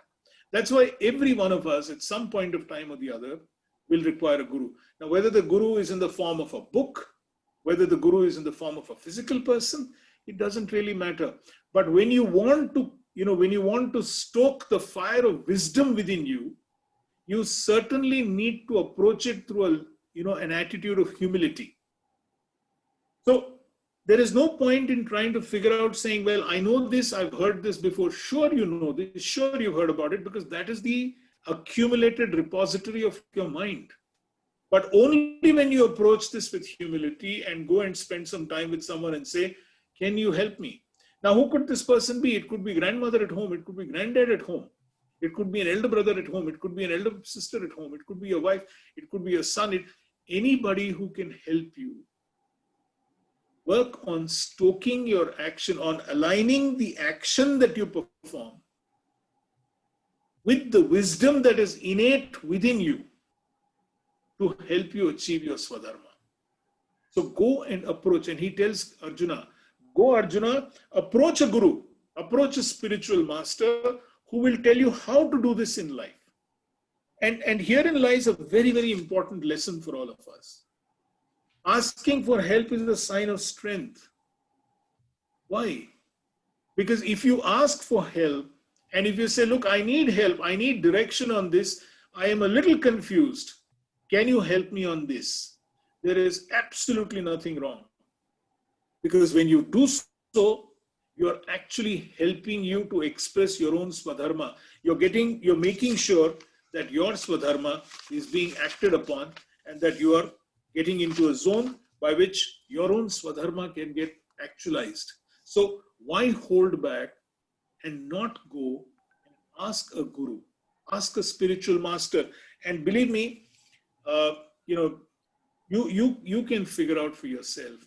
C: That's why every one of us at some point of time or the other will require a guru. Now, whether the guru is in the form of a book, whether the guru is in the form of a physical person, it doesn't really matter. But when you want to, stoke the fire of wisdom within you, you certainly need to approach it through an attitude of humility. So there is no point in trying to figure out saying, well, I know this, I've heard this before. Sure, you know this, sure, you've heard about it, because that is the accumulated repository of your mind. But only when you approach this with humility and go and spend some time with someone and say, can you help me? Now, who could this person be? It could be grandmother at home. It could be granddad at home. It could be an elder brother at home. It could be an elder sister at home. It could be your wife. It could be your son. Anybody who can help you. Work on stoking your action, on aligning the action that you perform with the wisdom that is innate within you to help you achieve your Svadharma. So go and approach. And he tells Arjuna, go Arjuna, approach a guru, approach a spiritual master who will tell you how to do this in life. And herein lies a very, very important lesson for all of us. Asking for help is a sign of strength. Why? Because if you ask for help, and if you say, look, I need help, I need direction on this, I am a little confused, can you help me on this? There is absolutely nothing wrong. Because when you do so, you're actually helping you to express your own Svadharma. You're making sure that your Svadharma is being acted upon and that you are getting into a zone by which your own Svadharma can get actualized. So why hold back and not go and ask a guru, ask a spiritual master? And believe me, you can figure out for yourself,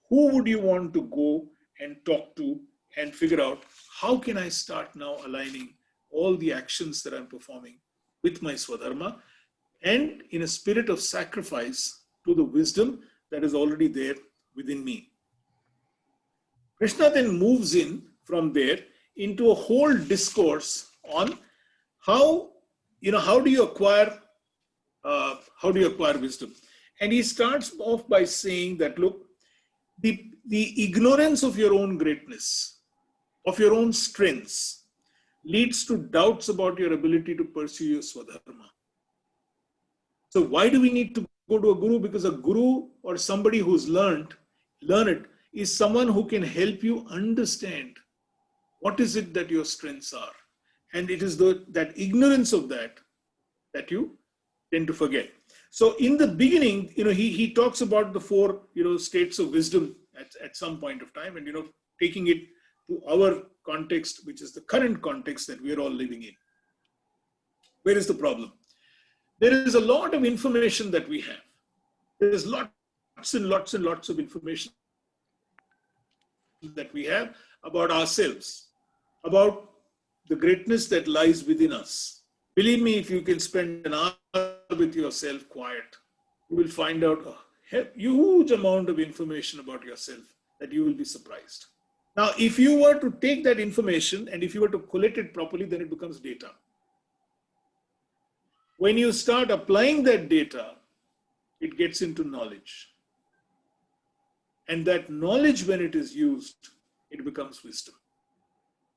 C: who would you want to go and talk to and figure out, how can I start now aligning all the actions that I'm performing with my Svadharma and in a spirit of sacrifice to the wisdom that is already there within me. Krishna then moves in from there into a whole discourse on how do you acquire wisdom. And he starts off by saying that, look, the ignorance of your own greatness, of your own strengths, leads to doubts about your ability to pursue your Svadharma. So why do we need to go to a guru? Because a guru or somebody who's learned is someone who can help you understand what is it that your strengths are. And it is that ignorance of that you tend to forget. So in the beginning, he talks about the four, states of wisdom at some point of time, and, taking it to our context, which is the current context that we are all living in. Where is the problem? There is a lot of information that we have. There is lots and lots and lots of information that we have about ourselves, about the greatness that lies within us. Believe me, if you can spend an hour with yourself quiet, you will find out a huge amount of information about yourself that you will be surprised. Now, if you were to take that information and if you were to collect it properly, then it becomes data. When you start applying that data, it gets into knowledge. And that knowledge, when it is used, it becomes wisdom.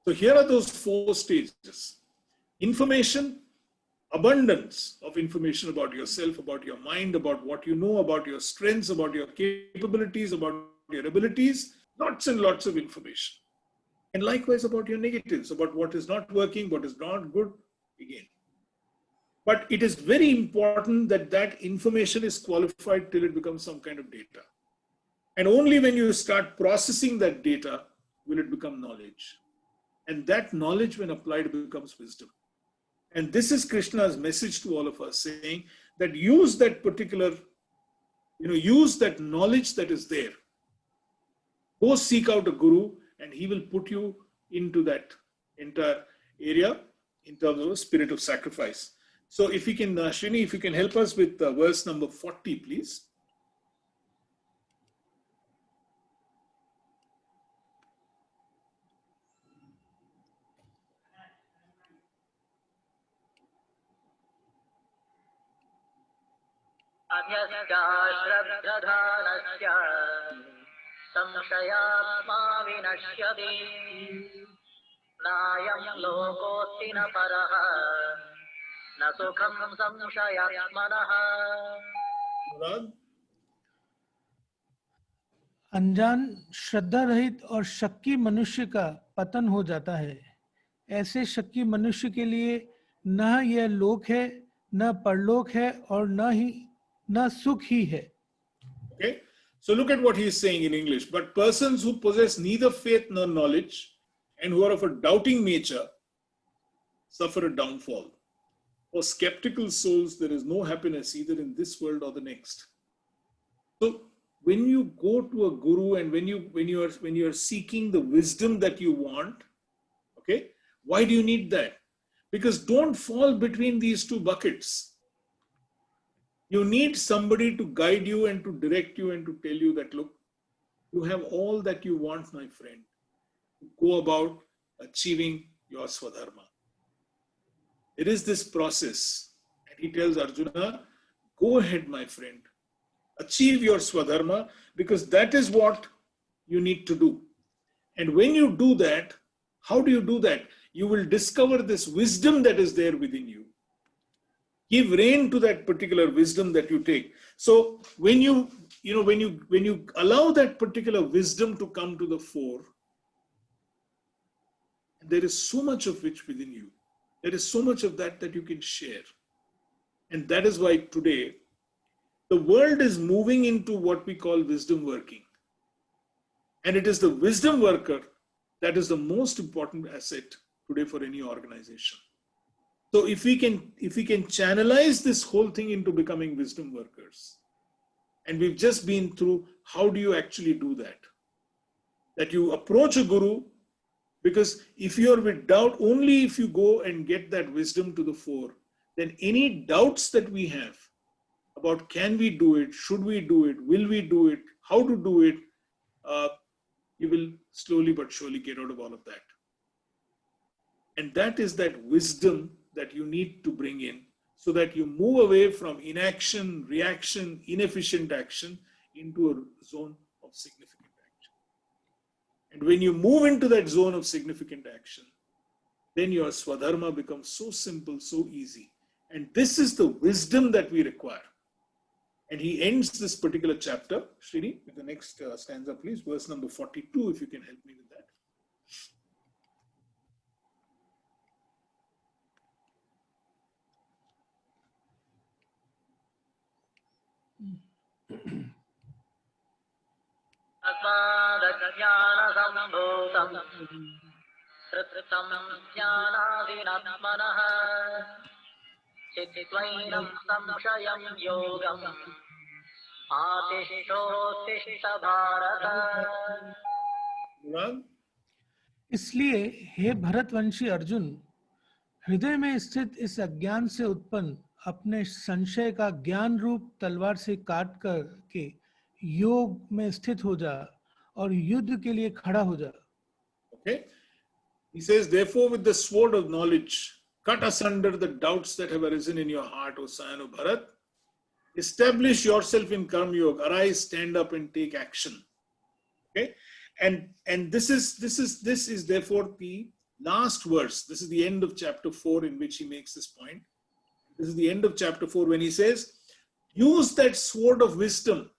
C: So here are those 4 stages. Information, abundance of information about yourself, about your mind, about what you know, about your strengths, about your capabilities, about your abilities, lots and lots of information. And likewise about your negatives, about what is not working, what is not good, again. But it is very important that that information is qualified till it becomes some kind of data. And only when you start processing that data will it become knowledge. And that knowledge, when applied, becomes wisdom. And this is Krishna's message to all of us, saying that use that particular, use that knowledge that is there. Go seek out a guru and he will put you into that entire area in terms of a spirit of sacrifice. So if you can, Srini, if you can help us with verse number 40, please.
D: अन्यस्याश्रद्धधानस्य संशयात्मा विनश्यति नायं लोकोऽस्ति न परः न सुखं संशयात्मनः।
A: अनजान, श्रद्धा रहित और शक्की मनुष्य का पतन हो जाता है। ऐसे शक्की मनुष्य के लिए न यह लोक है, न परलोक है, और न सुख ही है।
C: Okay, so look at what he is saying in English. But persons who possess neither faith nor knowledge and who are of a doubting nature suffer a downfall. For skeptical souls, there is no happiness either in this world or the next. So when you go to a guru and when you are seeking the wisdom that you want, okay, why do you need that? Because don't fall between these 2 buckets. You need somebody to guide you and to direct you and to tell you that, look, you have all that you want, my friend. Go about achieving your Svadharma. It is this process. And he tells Arjuna, go ahead, my friend. Achieve your Svadharma, because that is what you need to do. And when you do that, how do you do that? You will discover this wisdom that is there within you. Give rein to that particular wisdom that you take. So when you allow that particular wisdom to come to the fore, there is so much of which within you. There is so much of that you can share. And that is why today, the world is moving into what we call wisdom working. And it is the wisdom worker that is the most important asset today for any organization. So if we can channelize this whole thing into becoming wisdom workers, and we've just been through how do you actually do that? That you approach a guru, because if you're with doubt, only if you go and get that wisdom to the fore, then any doubts that we have about can we do it, should we do it, will we do it, how to do it, you will slowly but surely get out of all of that. And that is that wisdom that you need to bring in so that you move away from inaction, reaction, inefficient action into a zone of significant action. And when you move into that zone of significant action, then your Svadharma becomes so simple, so easy. And this is the wisdom that we require. And he ends this particular chapter, Srini, with the next stanza, please, verse number 42, if you can help me with that.
D: अस्मादज्ञानसम्भूतं कृतं ज्ञानादिनात्मनः चित्त्वैनं संशयं योगम् आतिष्ठोत्तिष्ठ Bharat.
C: Ram?
A: इसलिए हे भरतवंशी अर्जुन, हृदय में स्थित इस अज्ञान से उत्पन्न अपने संशय का ज्ञान रूप तलवार से काट कर के योग में स्थित हो जा और युद्ध के लिए खड़ा हो जा।
C: Okay. He says, therefore, with the sword of knowledge, cut asunder the doubts that have arisen in your heart, O son of Bharat. Establish yourself in Karma Yoga. Arise, stand up, and take action. Okay, and this is therefore the last verse. This is the end of chapter 4 in which he makes this point. This is the end of chapter 4 when he says, use that sword of wisdom,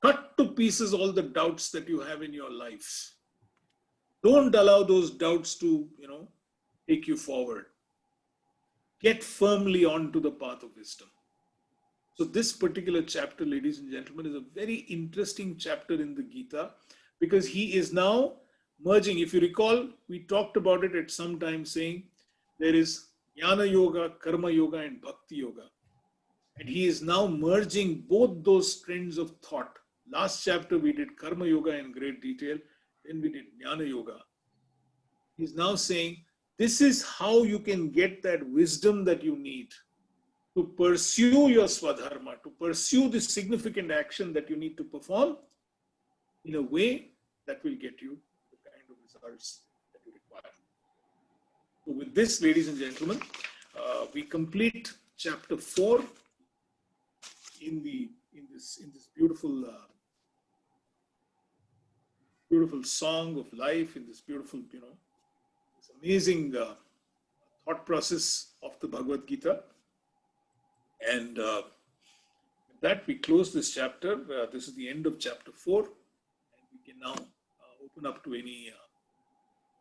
C: cut to pieces all the doubts that you have in your life. Don't allow those doubts to, take you forward. Get firmly onto the path of wisdom. So this particular chapter, ladies and gentlemen, is a very interesting chapter in the Gita because he is now merging. If you recall, we talked about it at some time saying there is Jnana Yoga, Karma Yoga and Bhakti Yoga. And he is now merging both those trends of thought. Last chapter we did Karma Yoga in great detail. Then we did Jnana Yoga. He's now saying, this is how you can get that wisdom that you need to pursue your Svadharma, to pursue this significant action that you need to perform in a way that will get you the kind of results that you require. So with this, ladies and gentlemen, we complete chapter 4 in this beautiful beautiful song of life, in this beautiful, this amazing thought process of the Bhagavad Gita. And with that, we close this chapter. This is the end of chapter 4. And we can now open up to any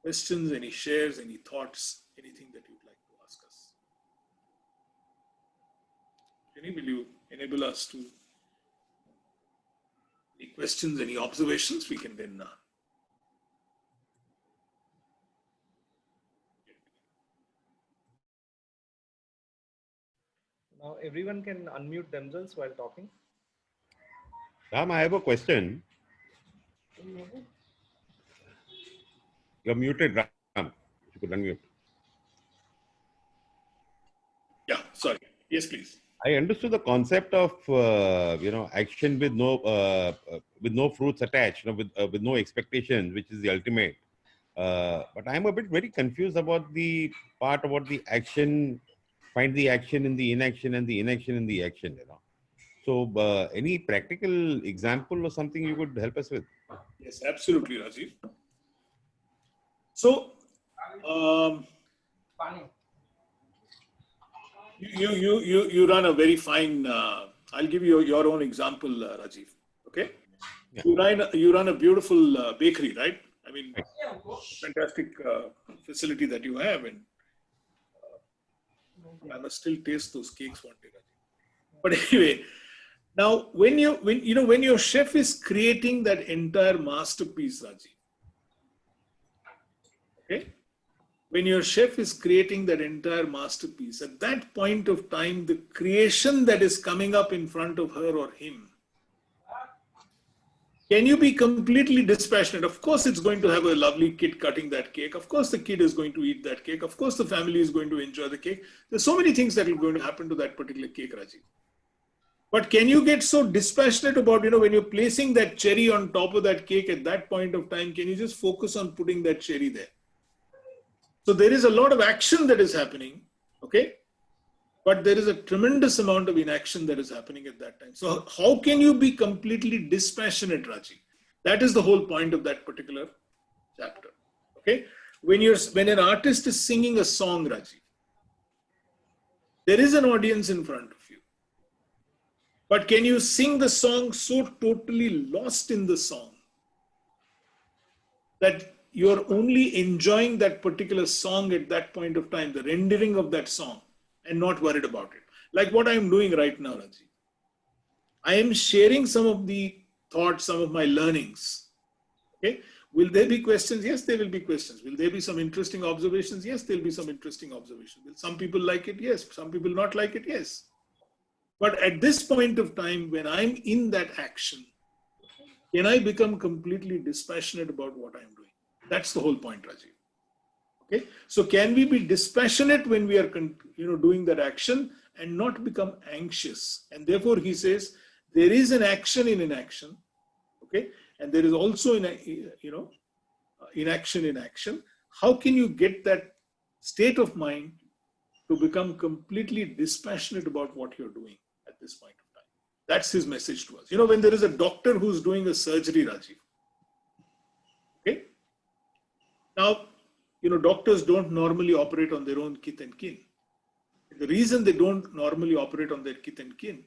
C: questions, any shares, any thoughts, anything that you'd like to ask us. Jenny, will you enable us to any questions, any observations? We can then
E: Now everyone can unmute themselves while talking.
F: Ram, I have a question. You're muted, Ram. You could unmute.
C: Yeah, sorry. Yes, please.
F: I understood the concept of action with no fruits attached, with no expectations, which is the ultimate. But I'm a bit very confused about the part about the action. Find the action in the inaction and the inaction in the action. So, any practical example or something you could help us with?
C: Yes, absolutely, Rajiv. So, you run a very fine. I'll give you your own example, Rajiv. Okay, yeah. You run a beautiful bakery, right? I mean, fantastic facility that you have, and I must still taste those cakes one day, Rajiv. But anyway, now when your chef is creating that entire masterpiece, Rajiv. Okay. When your chef is creating that entire masterpiece, at that point of time, the creation that is coming up in front of her or him, can you be completely dispassionate? Of course, it's going to have a lovely kid cutting that cake. Of course, the kid is going to eat that cake. Of course, the family is going to enjoy the cake. There's so many things that are going to happen to that particular cake, Rajiv. But can you get so dispassionate about, when you're placing that cherry on top of that cake at that point of time, can you just focus on putting that cherry there? So there is a lot of action that is happening, okay? But there is a tremendous amount of inaction that is happening at that time. So how can you be completely dispassionate, Raji? That is the whole point of that particular chapter, okay? When an artist is singing a song, Raji, there is an audience in front of you. But can you sing the song so totally lost in the song that you're only enjoying that particular song at that point of time, the rendering of that song, and not worried about it? Like what I'm doing right now, Raji. I am sharing some of the thoughts, some of my learnings, okay? Will there be questions? Yes, there will be questions. Will there be some interesting observations? Yes, there will be some interesting observations. Will some people like it? Yes. Some people not like it? Yes. But at this point of time, when I'm in that action, can I become completely dispassionate about what I'm doing? That's the whole point, Rajiv. Okay. So can we be dispassionate when we are doing that action and not become anxious? And therefore, he says, there is an action in inaction. Okay. And there is also inaction in action. How can you get that state of mind to become completely dispassionate about what you're doing at this point of time? That's his message to us. When there is a doctor who's doing a surgery, Rajiv. Okay. Now, doctors don't normally operate on their own kith and kin. The reason they don't normally operate on their kith and kin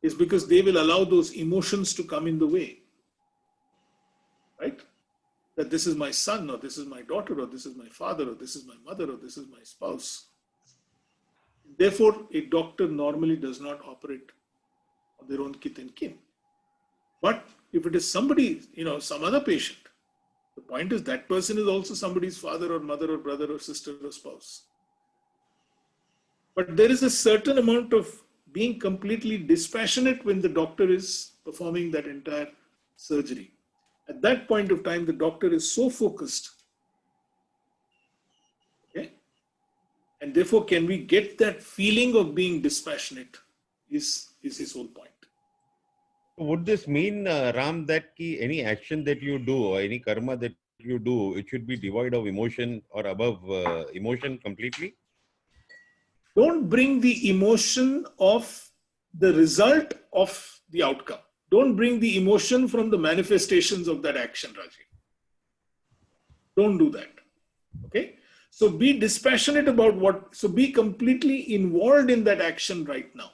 C: is because they will allow those emotions to come in the way. Right? That this is my son, or this is my daughter, or this is my father, or this is my mother, or this is my spouse. Therefore, a doctor normally does not operate on their own kith and kin. But if it is somebody, some other patient, the point is that person is also somebody's father or mother or brother or sister or spouse. But there is a certain amount of being completely dispassionate when the doctor is performing that entire surgery. At that point of time, the doctor is so focused. Okay? And therefore, can we get that feeling of being dispassionate is his whole point.
F: Would this mean, Ram, that any action that you do or any karma that you do, it should be devoid of emotion or above emotion completely?
C: Don't bring the emotion of the result of the outcome. Don't bring the emotion from the manifestations of that action, Rajiv. Don't do that. Okay? So be dispassionate about so be completely involved in that action right now.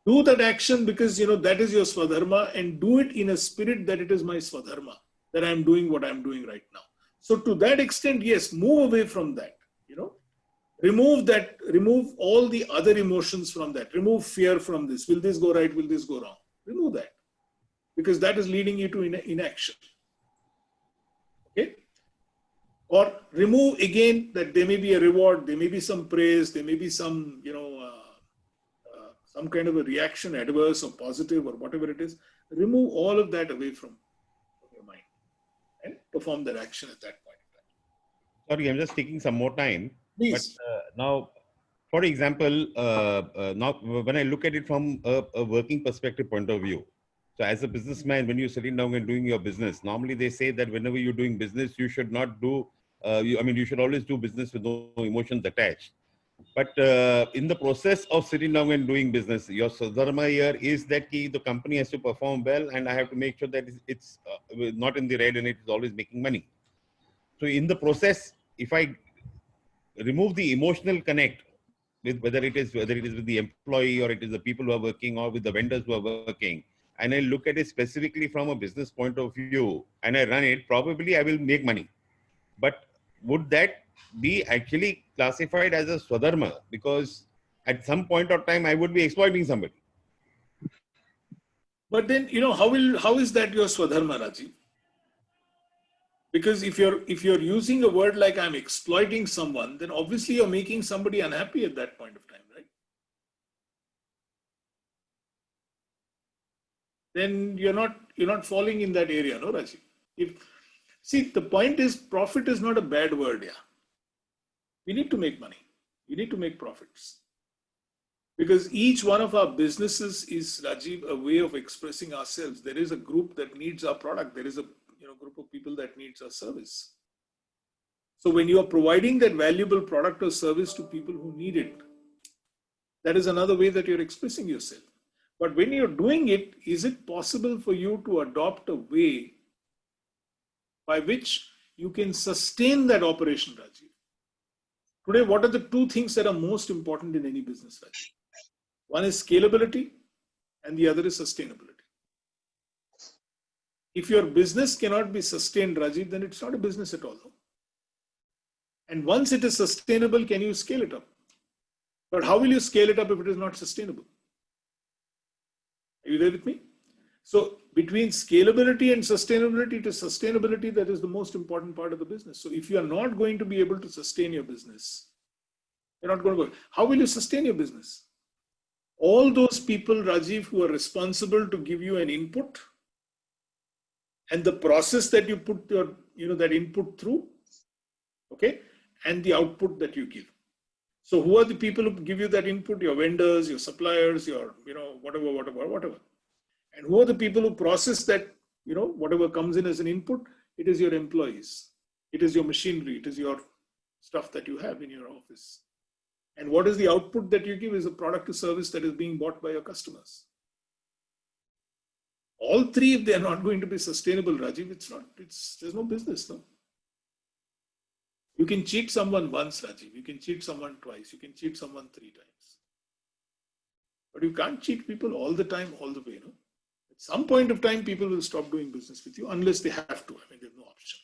C: Do that action because, that is your Svadharma, and do it in a spirit that it is my Svadharma, that I'm doing what I'm doing right now. So to that extent, yes, move away from that, remove all the other emotions from that. Remove fear from this. Will this go right? Will this go wrong? Remove that. Because that is leading you to inaction. Okay? Or remove again that there may be a reward, there may be some praise, there may be some, some kind of a reaction, adverse or positive or whatever it is. Remove all of that away from your mind and perform that action at that point in time.
F: Sorry, I'm just taking some more time.
C: Please.
F: But now, for example, now when I look at it from a working perspective point of view, so as a businessman, when you're sitting down and doing your business, normally they say that whenever you're doing business, you should not do, you should always do business with no emotions attached. But in the process of sitting down and doing business, your Svadharma here is that the company has to perform well, and I have to make sure that it's not in the red and it is always making money. So in the process, if I remove the emotional connect with whether it is with the employee or it is the people who are working or with the vendors who are working, and I look at it specifically from a business point of view and I run it, probably I will make money. But would that be actually classified as a Svadharma? Because at some point of time, I would be exploiting somebody.
C: But then, how is that your Svadharma, Rajiv? Because if you're using a word like I'm exploiting someone, then obviously you're making somebody unhappy at that point of time, right? Then you're not falling in that area, no, Rajiv? See, the point is, profit is not a bad word, yeah. We need to make money. We need to make profits. Because each one of our businesses is, Rajiv, a way of expressing ourselves. There is a group that needs our product. There is a group of people that needs our service. So when you are providing that valuable product or service to people who need it, that is another way that you're expressing yourself. But when you're doing it, is it possible for you to adopt a way by which you can sustain that operation, Rajiv? Today, what are the two things that are most important in any business, Rajiv? One is scalability and the other is sustainability. If your business cannot be sustained, Rajiv, then it's not a business at all. No? And once it is sustainable, can you scale it up? But how will you scale it up if it is not sustainable? Are you there with me? So between scalability and sustainability, it is sustainability that is the most important part of the business. So if you are not going to be able to sustain your business, you're not going to go. How will you sustain your business? All those people, Rajiv, who are responsible to give you an input and the process that you put your, that input through, okay, and the output that you give. So who are the people who give you that input? Your vendors, your suppliers, your, whatever. And who are the people who process that, whatever comes in as an input? It is your employees. It is your machinery. It is your stuff that you have in your office. And what is the output that you give is a product or service that is being bought by your customers. All three, if they are not going to be sustainable, Rajiv, there's no business, no. You can cheat someone once, Rajiv. You can cheat someone twice. You can cheat someone 3 times. But you can't cheat people all the time, all the way, no. At some point of time, people will stop doing business with you unless they have to. I mean, there's no option.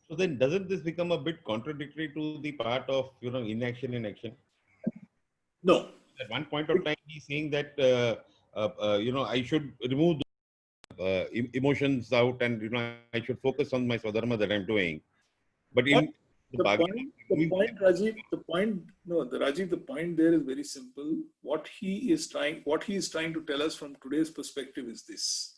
F: So then doesn't this become a bit contradictory to the part of, inaction in action?
C: No.
F: At one point of time, he's saying that, I should remove emotions out and, I should focus on my Svadharma that I'm doing. But in
C: the point, Rajiv, Rajiv, the point there is very simple. What he is trying to tell us from today's perspective is this: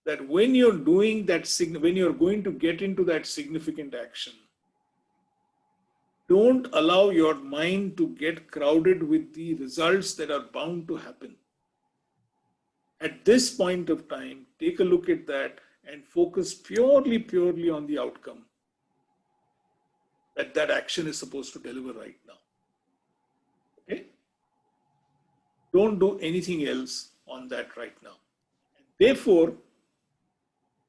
C: that when you're doing that, when you're going to get into that significant action, don't allow your mind to get crowded with the results that are bound to happen. At this point of time, take a look at that and focus purely on the outcome that action is supposed to deliver right now. Okay? Don't do anything else on that right now. And therefore,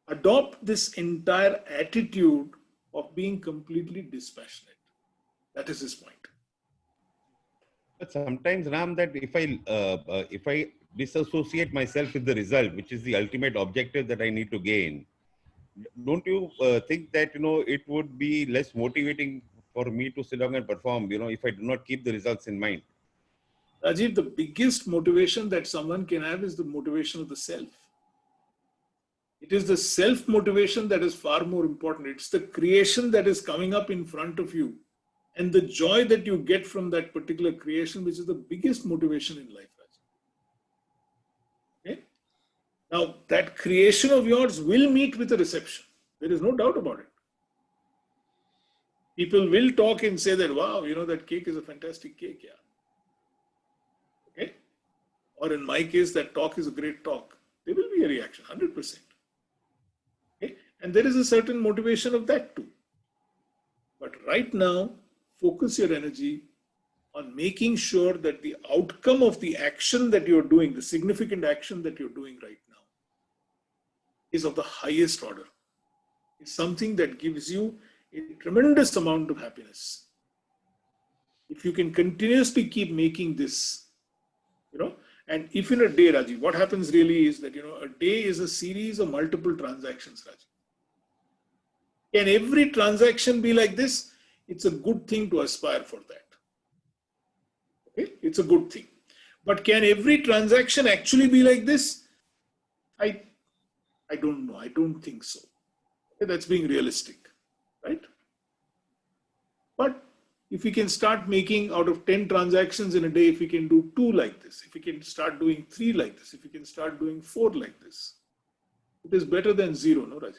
C: adopt this entire attitude of being completely dispassionate. That is his point.
F: But sometimes, Ram, that if I disassociate myself with the result, which is the ultimate objective that I need to gain, don't you think that, it would be less motivating for me to sit down and perform, if I do not keep the results in mind?
C: Rajiv, the biggest motivation that someone can have is the motivation of the self. It is the self-motivation that is far more important. It's the creation that is coming up in front of you and the joy that you get from that particular creation, which is the biggest motivation in life, Rajiv. Okay? Now, that creation of yours will meet with a reception. There is no doubt about it. People will talk and say that, wow, that cake is a fantastic cake, yeah. Okay? Or in my case, that talk is a great talk. There will be a reaction, 100%. Okay? And there is a certain motivation of that too. But right now, focus your energy on making sure that the outcome of the action that you're doing, the significant action that you're doing right now, is of the highest order. It's something that gives you a tremendous amount of happiness. If you can continuously keep making this, and if in a day, Rajiv, what happens really is that, a day is a series of multiple transactions, Rajiv. Can every transaction be like this? It's a good thing to aspire for that. Okay? It's a good thing. But can every transaction actually be like this? I don't know. I don't think so. Okay? That's being realistic, right? But if we can start making out of 10 transactions in a day, if we can do 2 like this, if we can start doing 3 like this, if we can start doing 4 like this, it is better than 0, no, Rajiv?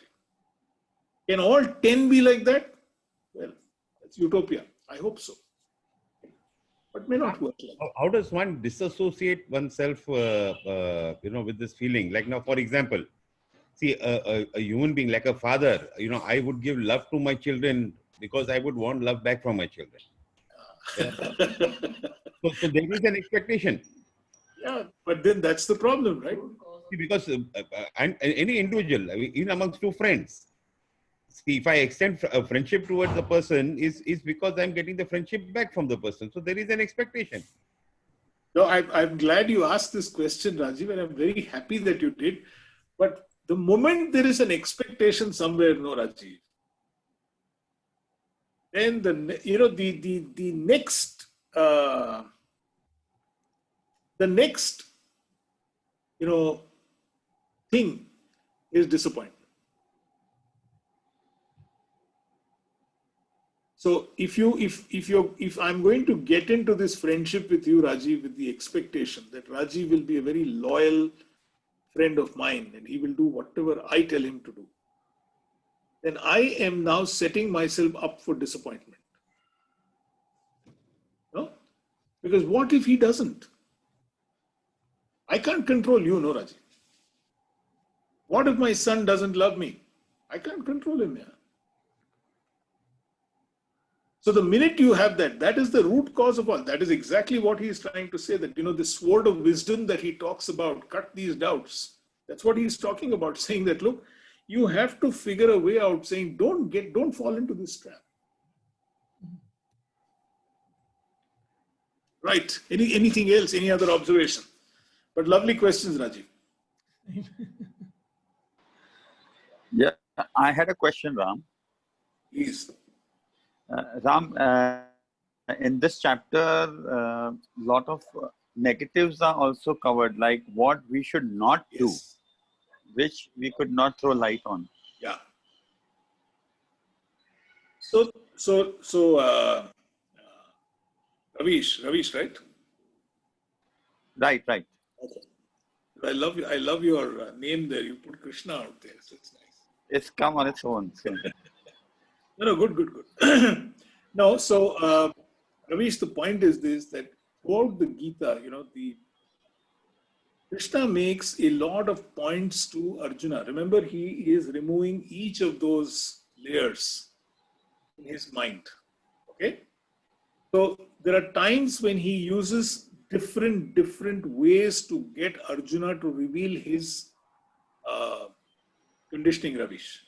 C: Can all 10 be like that? Well, that's utopia. I hope so. But may not work like that.
F: How does one disassociate oneself, with this feeling? Like now, for example, see, a human being like a father, I would give love to my children because I would want love back from my children. Yeah. So there is an expectation.
C: Yeah, but then that's the problem, right?
F: See, because any individual, even amongst 2 friends, see, if I extend a friendship towards the person, is because I'm getting the friendship back from the person. So there is an expectation.
C: No, I'm glad you asked this question, Rajiv, and I'm very happy that you did. But the moment there is an expectation somewhere, no, Rajiv, then the next thing is disappointment. So if I'm going to get into this friendship with you, Rajiv, with the expectation that Rajiv will be a very loyal friend of mine and he will do whatever I tell him to do, then I am now setting myself up for disappointment. No? Because what if he doesn't? I can't control you, no, Rajiv. What if my son doesn't love me? I can't control him. Yeah. So the minute you have that, that is the root cause of all. That is exactly what he is trying to say, that, the sword of wisdom that he talks about, cut these doubts. That's what he's talking about, saying that, look, you have to figure a way out, saying, don't fall into this trap. Right. Anything else? Any other observation? But lovely questions, Rajiv.
G: Yeah, I had a question, Ram.
C: Please.
G: Ram, in this chapter, a lot of negatives are also covered, like what we should not do, which we could not throw light on.
C: Yeah. So, Ravish, right?
G: Right.
C: Okay. I love your name there. You put Krishna out there, so it's nice.
G: It's come on its own. So.
C: No, good. No, so Ravish, the point is this, that throughout the Gita, the Krishna makes a lot of points to Arjuna. Remember, he is removing each of those layers in his mind. Okay? So there are times when he uses different ways to get Arjuna to reveal his conditioning, Ravish.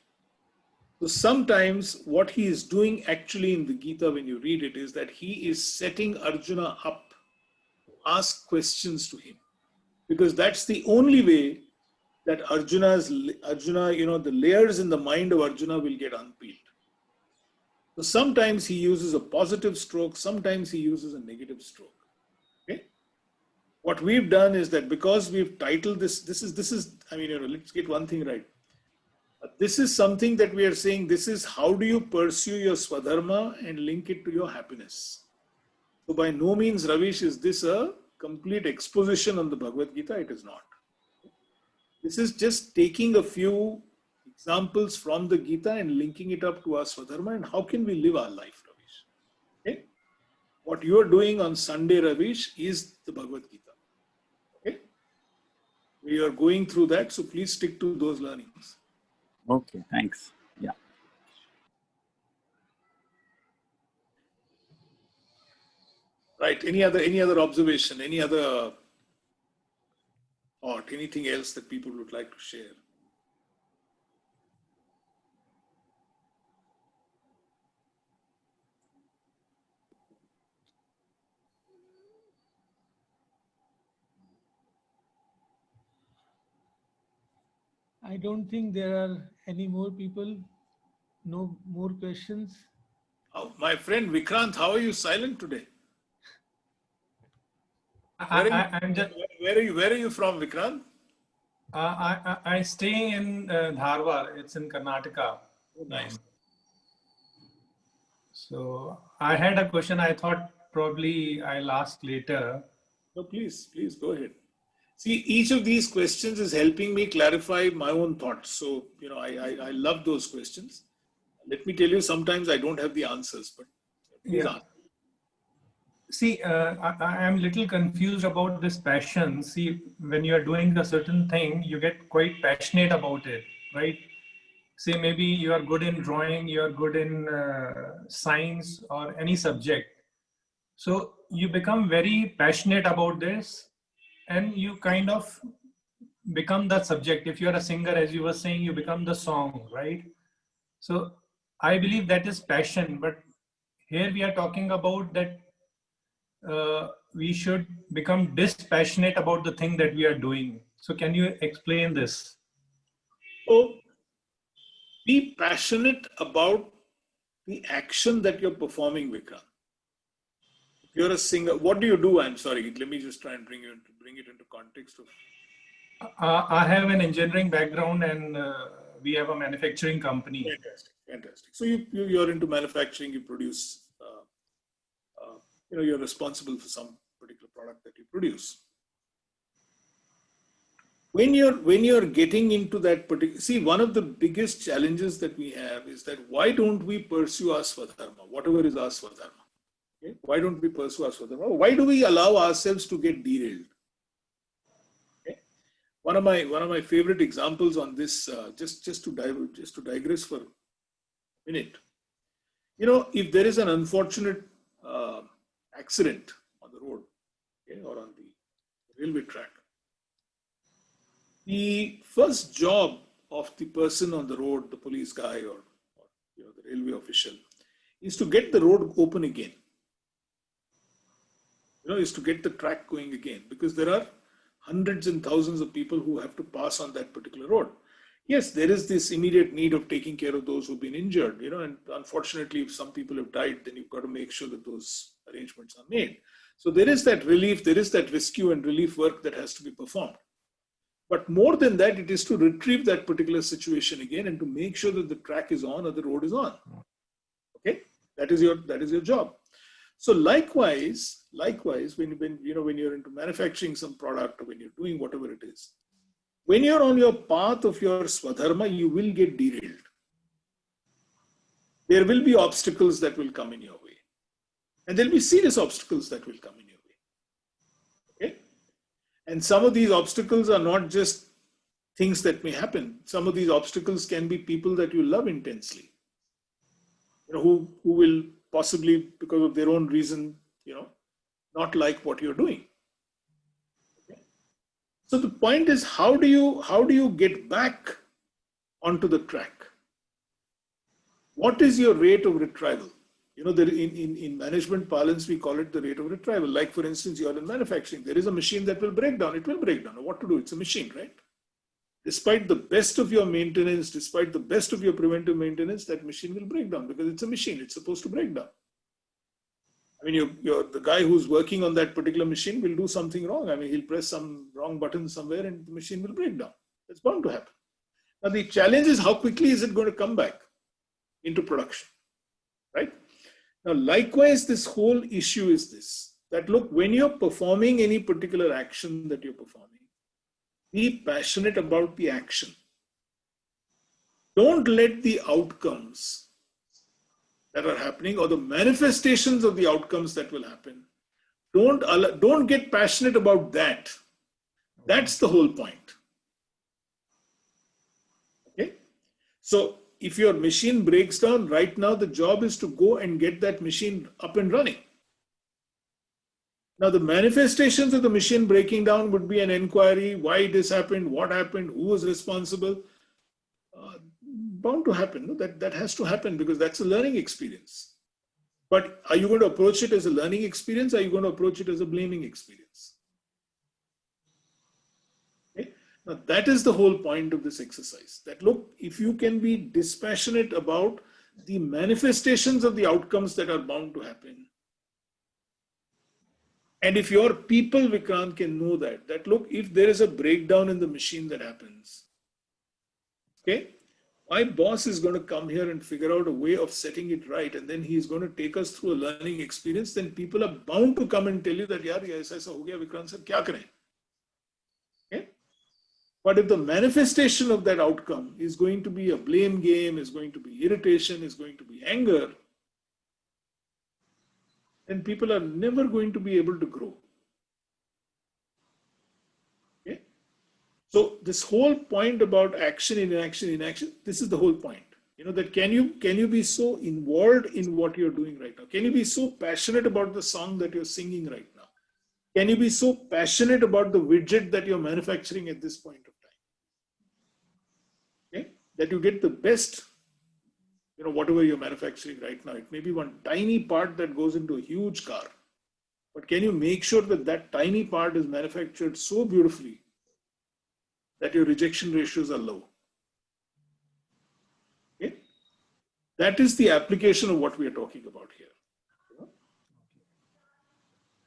C: So sometimes what he is doing actually in the Gita, when you read it, is that he is setting Arjuna up to ask questions to him. Because that's the only way that Arjuna, the layers in the mind of Arjuna will get unpeeled. So sometimes he uses a positive stroke, sometimes he uses a negative stroke. Okay? What we've done is that because we've titled this is, let's get one thing right. This is something that we are saying, this is how do you pursue your Svadharma and link it to your happiness. So by no means, Ravish, is this a complete exposition on the Bhagavad Gita? It is not. This is just taking a few examples from the Gita and linking it up to our Svadharma and how can we live our life, Ravish. Okay? What you are doing on Sunday, Ravish, is the Bhagavad Gita. Okay? We are going through that, so please stick to those learnings.
G: Okay, thanks. Yeah.
C: Right. Any other observation? Any other thought? Anything else that people would like to share?
A: I don't think there are any more people. No more questions.
C: Oh, my friend Vikrant, how are you silent today?
H: I'm just.
C: Where are you from, Vikrant?
H: I stay in Dharwad. It's in Karnataka.
C: Oh, nice.
H: So I had a question. I thought probably I'll ask later.
C: No, please go ahead. See, each of these questions is helping me clarify my own thoughts. So, I love those questions. Let me tell you, sometimes I don't have the answers, but please ask.
H: See, I am a little confused about this passion. See, when you are doing a certain thing, you get quite passionate about it, right? Say maybe you are good in drawing, you are good in science or any subject. So you become very passionate about this and you kind of become that subject. If you are a singer, as you were saying, you become the song, right? So I believe that is passion, but here we are talking about that we should become dispassionate about the thing that we are doing. So can you explain this?
C: So, be passionate about the action that you're performing, Vikrant. If you're a singer, what do you do? I'm sorry, let me just try and bring it into context of
H: I have an engineering background, and we have a manufacturing company.
C: Fantastic, fantastic. So you're into manufacturing. You produce. You're responsible for some particular product that you produce. When you're getting into that particular, see, one of the biggest challenges that we have is that why don't we pursue our Svadharma, whatever is our Svadharma? Okay? Why don't we pursue our Svadharma? Why do we allow ourselves to get derailed? Okay? One of my favorite examples on this, just to digress for a minute. If there is an unfortunate accident on the road, okay, or on the railway track, the first job of the person on the road, the police guy or the railway official, is to get the road open again. Is to get the track going again, because there are hundreds and thousands of people who have to pass on that particular road. Yes, there is this immediate need of taking care of those who've been injured, and unfortunately, if some people have died, then you've got to make sure that those arrangements are made. So there is that relief, there is that rescue and relief work that has to be performed. But more than that, it is to retrieve that particular situation again and to make sure that the track is on or the road is on. Okay, that is your job. So likewise, when you're into manufacturing some product, or when you're doing whatever it is, when you're on your path of your Svadharma, you will get derailed. There will be obstacles that will come in your way, and there'll be serious obstacles that will come in your way. Okay, and some of these obstacles are not just things that may happen. Some of these obstacles can be people that you love intensely, who will possibly, because of their own reason, not like what you're doing. Okay? So the point is, how do you get back onto the track? What is your rate of retrieval? In management parlance, we call it the rate of retrieval. Like, for instance, you're in manufacturing. There is a machine that will break down. It will break down. What to do? It's a machine, right? Despite the best of your maintenance, despite the best of your preventive maintenance, that machine will break down because it's a machine. It's supposed to break down. I mean, the guy who's working on that particular machine will do something wrong. I mean, he'll press some wrong button somewhere and the machine will break down. It's bound to happen. Now, the challenge is how quickly is it going to come back into production, right? Now, likewise, this whole issue is this, that look, when you're performing any particular action that you're performing, be passionate about the action. Don't let the outcomes that are happening or the manifestations of the outcomes that will happen, don't get passionate about that. That's the whole point. Okay? So if your machine breaks down right now, the job is to go and get that machine up and running. Now, the manifestations of the machine breaking down would be an inquiry, why this happened, what happened, who was responsible. Bound to happen. No? That has to happen because that's a learning experience. But are you going to approach it as a learning experience? Or are you going to approach it as a blaming experience? Okay? Now, that is the whole point of this exercise. That look, if you can be dispassionate about the manifestations of the outcomes that are bound to happen, and if your people, Vikrant, can know that look, if there is a breakdown in the machine that happens, okay, my boss is going to come here and figure out a way of setting it right, and then he's going to take us through a learning experience, then people are bound to come and tell you that, yaar, aisa ho gaya, Vikrant sir, kya kare? Okay? But if the manifestation of that outcome is going to be a blame game, is going to be irritation, is going to be anger, then people are never going to be able to grow. Okay? So this whole point about action, inaction, this is the whole point. That can you be so involved in what you're doing right now? Can you be so passionate about the song that you're singing right now? Can you be so passionate about the widget that you're manufacturing at this point of time? Okay? That you get the best, whatever you're manufacturing right now. It may be one tiny part that goes into a huge car. But can you make sure that that tiny part is manufactured so beautifully that your rejection ratios are low? Okay? That is the application of what we are talking about here.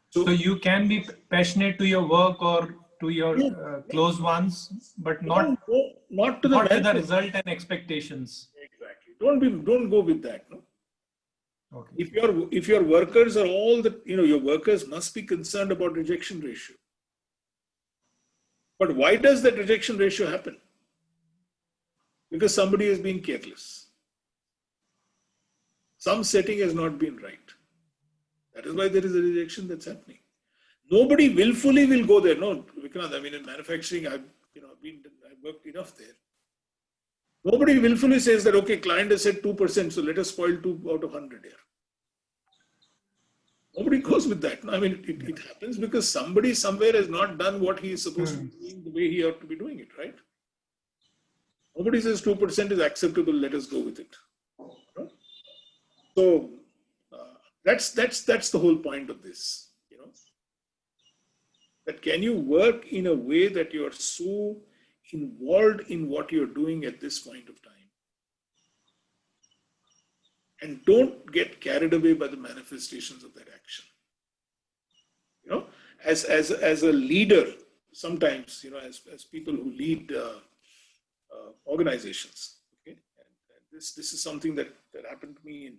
H: So you can be passionate to your work or to your close ones, but
C: Don't
H: not
C: go, not to the
H: not with the
C: manifest.
H: result and expectations.
C: Exactly. Don't go with that. No?
H: Okay.
C: If your workers are all the, your workers must be concerned about rejection ratio. But why does that rejection ratio happen? Because somebody has been careless. Some setting has not been right. That is why there is a rejection that's happening. Nobody willfully will go there. No, Vikrant, I mean, in manufacturing, I've worked enough there. Nobody willfully says that, okay, client has said 2%, so let us spoil 2 out of 100 here. Nobody goes with that. I mean, it happens because somebody somewhere has not done what he is supposed to be doing the way he ought to be doing it, right? Nobody says 2% is acceptable, let us go with it. So that's the whole point of this, that can you work in a way that you are so involved in what you're doing at this point of time, and don't get carried away by the manifestations of that action. As a leader, sometimes, as people who lead organizations, okay, and this is something that happened to me in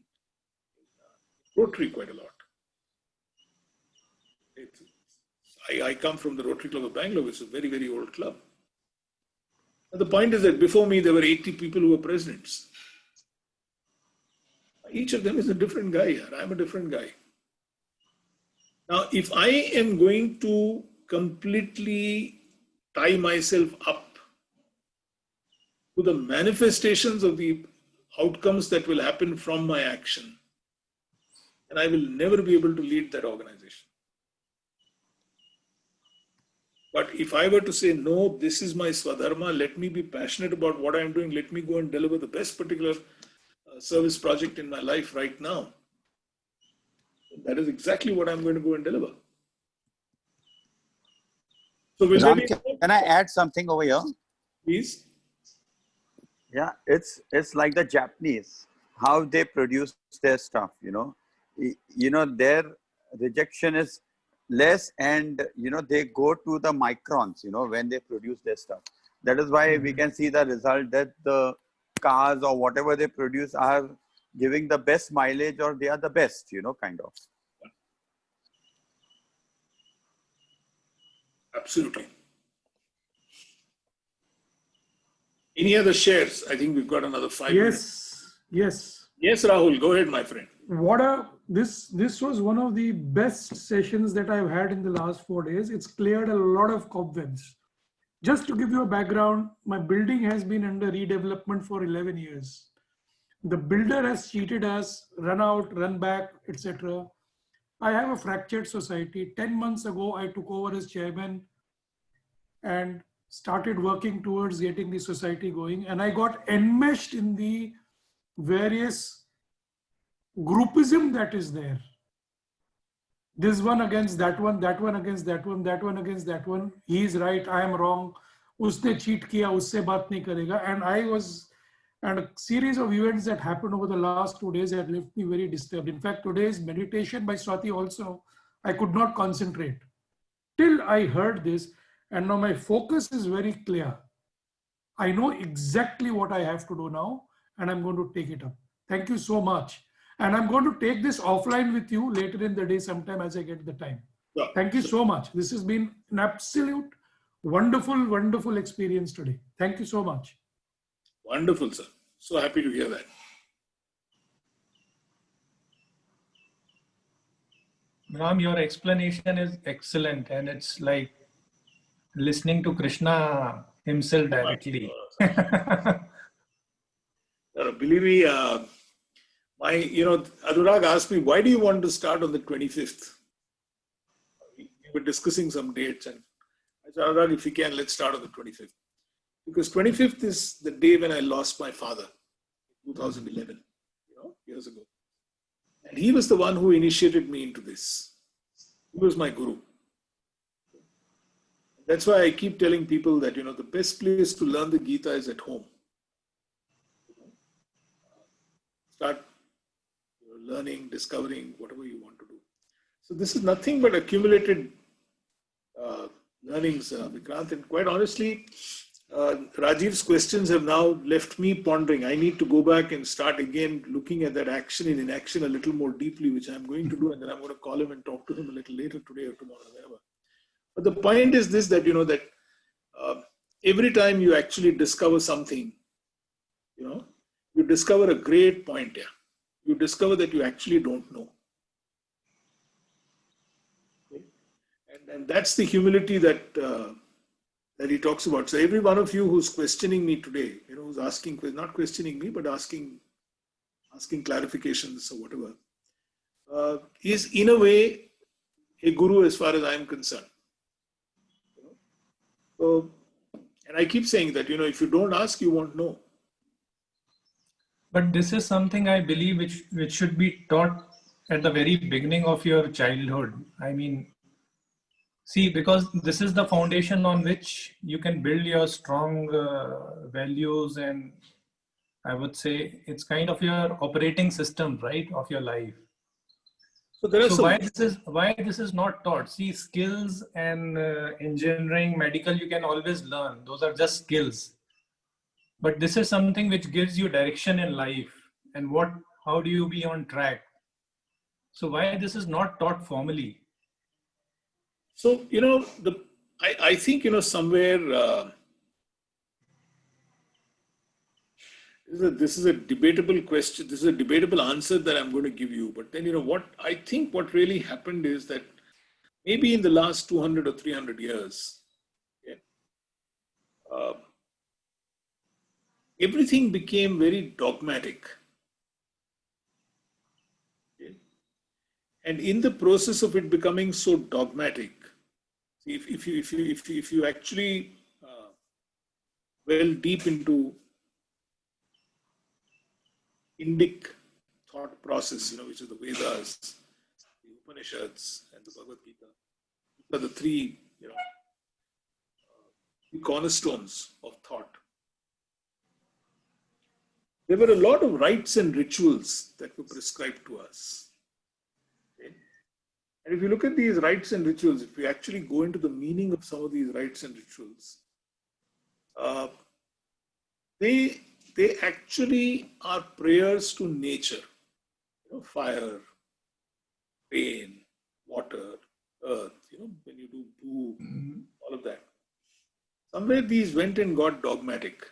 C: Rotary quite a lot. I come from the Rotary Club of Bangalore, which is a very, very old club. And the point is that before me, there were 80 people who were presidents. Each of them is a different guy here. I'm a different guy. Now, if I am going to completely tie myself up to the manifestations of the outcomes that will happen from my action, then I will never be able to lead that organization. But if I were to say, no, this is my Svadharma, let me be passionate about what I'm doing, let me go and deliver the best particular service project in my life right now, that is exactly what I'm going to go and deliver. So will
G: Ram,
C: there be
G: can I add something over here?
C: Please.
G: Yeah, it's like the Japanese, how they produce their stuff, their rejection is less, and they go to the microns, when they produce their stuff. That is why we can see the result that the cars or whatever they produce are giving the best mileage, or they are the best, kind of.
C: Absolutely. Any other shares? I think we've got another 5 minutes.
A: Yes.
C: Yes, Rahul, go ahead, my friend.
A: This was one of the best sessions that I've had in the last 4 days. It's cleared a lot of cobwebs. Just to give you a background, my building has been under redevelopment for 11 years. The builder has cheated us, run out, run back, etc. I have a fractured society. 10 months ago, I took over as chairman and started working towards getting the society going. And I got enmeshed in the various groupism that is there. This one against that one against that one, that one against that one. He is right, I am wrong. Usne cheat kiya, usse baat nahi karega. And a series of events that happened over the last 2 days have left me very disturbed. In fact, today's meditation by Swati also, I could not concentrate till I heard this. And now my focus is very clear. I know exactly what I have to do now, and I'm going to take it up. Thank you so much. And I'm going to take this offline with you later in the day sometime as I get the time.
C: Yeah.
A: Thank you so much. This has been an absolute wonderful, wonderful experience today. Thank you so much.
C: Wonderful, sir. So happy to hear that.
H: Ram, your explanation is excellent, and it's like listening to Krishna himself directly.
C: Believe me, Anurag asked me, why do you want to start on the 25th? We were discussing some dates, and I said, Anurag, if you can, let's start on the 25th. Because 25th is the day when I lost my father, 2011, years ago. And he was the one who initiated me into this. He was my guru. That's why I keep telling people that, the best place to learn the Gita is at home. Start learning, discovering, whatever you want to do. So this is nothing but accumulated learnings, Vikrant. And quite honestly, Rajiv's questions have now left me pondering. I need to go back and start again looking at that action in inaction a little more deeply, which I'm going to do, and then I'm going to call him and talk to him a little later today or tomorrow, whatever. But the point is this, that, that every time you actually discover something, you discover a great point here. You discover that you actually don't know. Okay? And that's the humility that that he talks about. So every one of you who's questioning me today, who's asking, not questioning me, but asking clarifications or whatever, is in a way a guru as far as I'm concerned. So, and I keep saying that, if you don't ask, you won't know.
H: But this is something I believe which should be taught at the very beginning of your childhood. I mean, see, because this is the foundation on which you can build your strong values, and I would say it's kind of your operating system, right, of your life. So why this is not taught? See, skills and engineering, medical, you can always learn. Those are just skills. But this is something which gives you direction in life, and how do you be on track? So why this is not taught formally?
C: So, I think, somewhere, this is a debatable question. This is a debatable answer that I'm going to give you. But then, what really happened is that maybe in the last 200 or 300 years, everything became very dogmatic. Okay? And in the process of it becoming so dogmatic, if you actually well deep into Indic thought process, which is the Vedas, the Upanishads, and the Bhagavad Gita, these are the three, the cornerstones of thought. There were a lot of rites and rituals that were prescribed to us. Okay? And if you look at these rites and rituals, if we actually go into the meaning of some of these rites and rituals, they actually are prayers to nature. Fire, rain, water, earth, when you do poo, all of that. Somewhere these went and got dogmatic.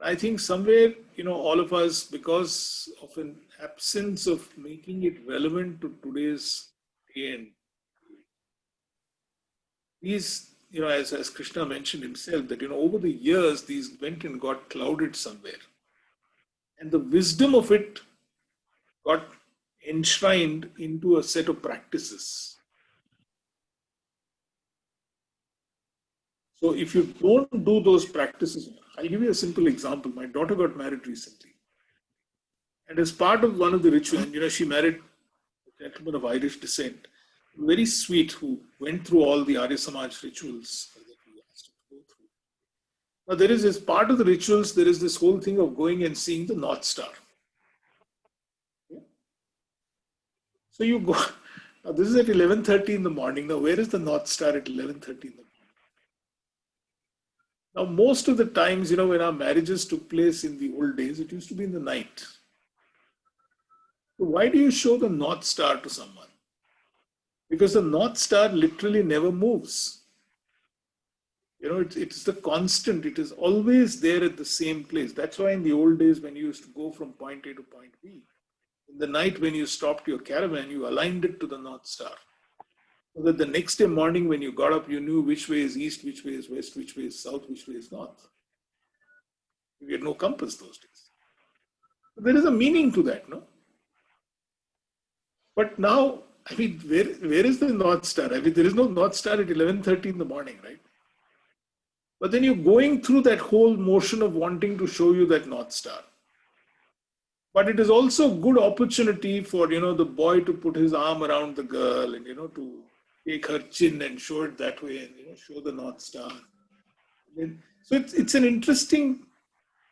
C: I think somewhere, all of us, because of an absence of making it relevant to today's day and these, as Krishna mentioned himself, that, over the years, these went and got clouded somewhere. And the wisdom of it got enshrined into a set of practices. So if you don't do those practices, I'll give you a simple example. My daughter got married recently. And as part of one of the rituals, she married a gentleman of Irish descent, very sweet, who went through all the Arya Samaj rituals that we asked him to go through. Now, there is, as part of the rituals, there is this whole thing of going and seeing the North Star. Okay? So you go, now this is at 11:30 in the morning. Now, where is the North Star at 11:30 in the morning? Now, most of the times, when our marriages took place in the old days, it used to be in the night. So why do you show the North Star to someone? Because the North Star literally never moves. It's the constant. It is always there at the same place. That's why in the old days, when you used to go from point A to point B, in the night when you stopped your caravan, you aligned it to the North Star. So that the next day morning when you got up, you knew which way is east, which way is west, which way is south, which way is north. We had no compass those days. There is a meaning to that, no? But now, where is the North Star? There is no North Star at 11:30 in the morning, right? But then you're going through that whole motion of wanting to show you that North Star. But it is also a good opportunity for, the boy to put his arm around the girl and, to take her chin and show it that way and, show the North Star. So it's an interesting,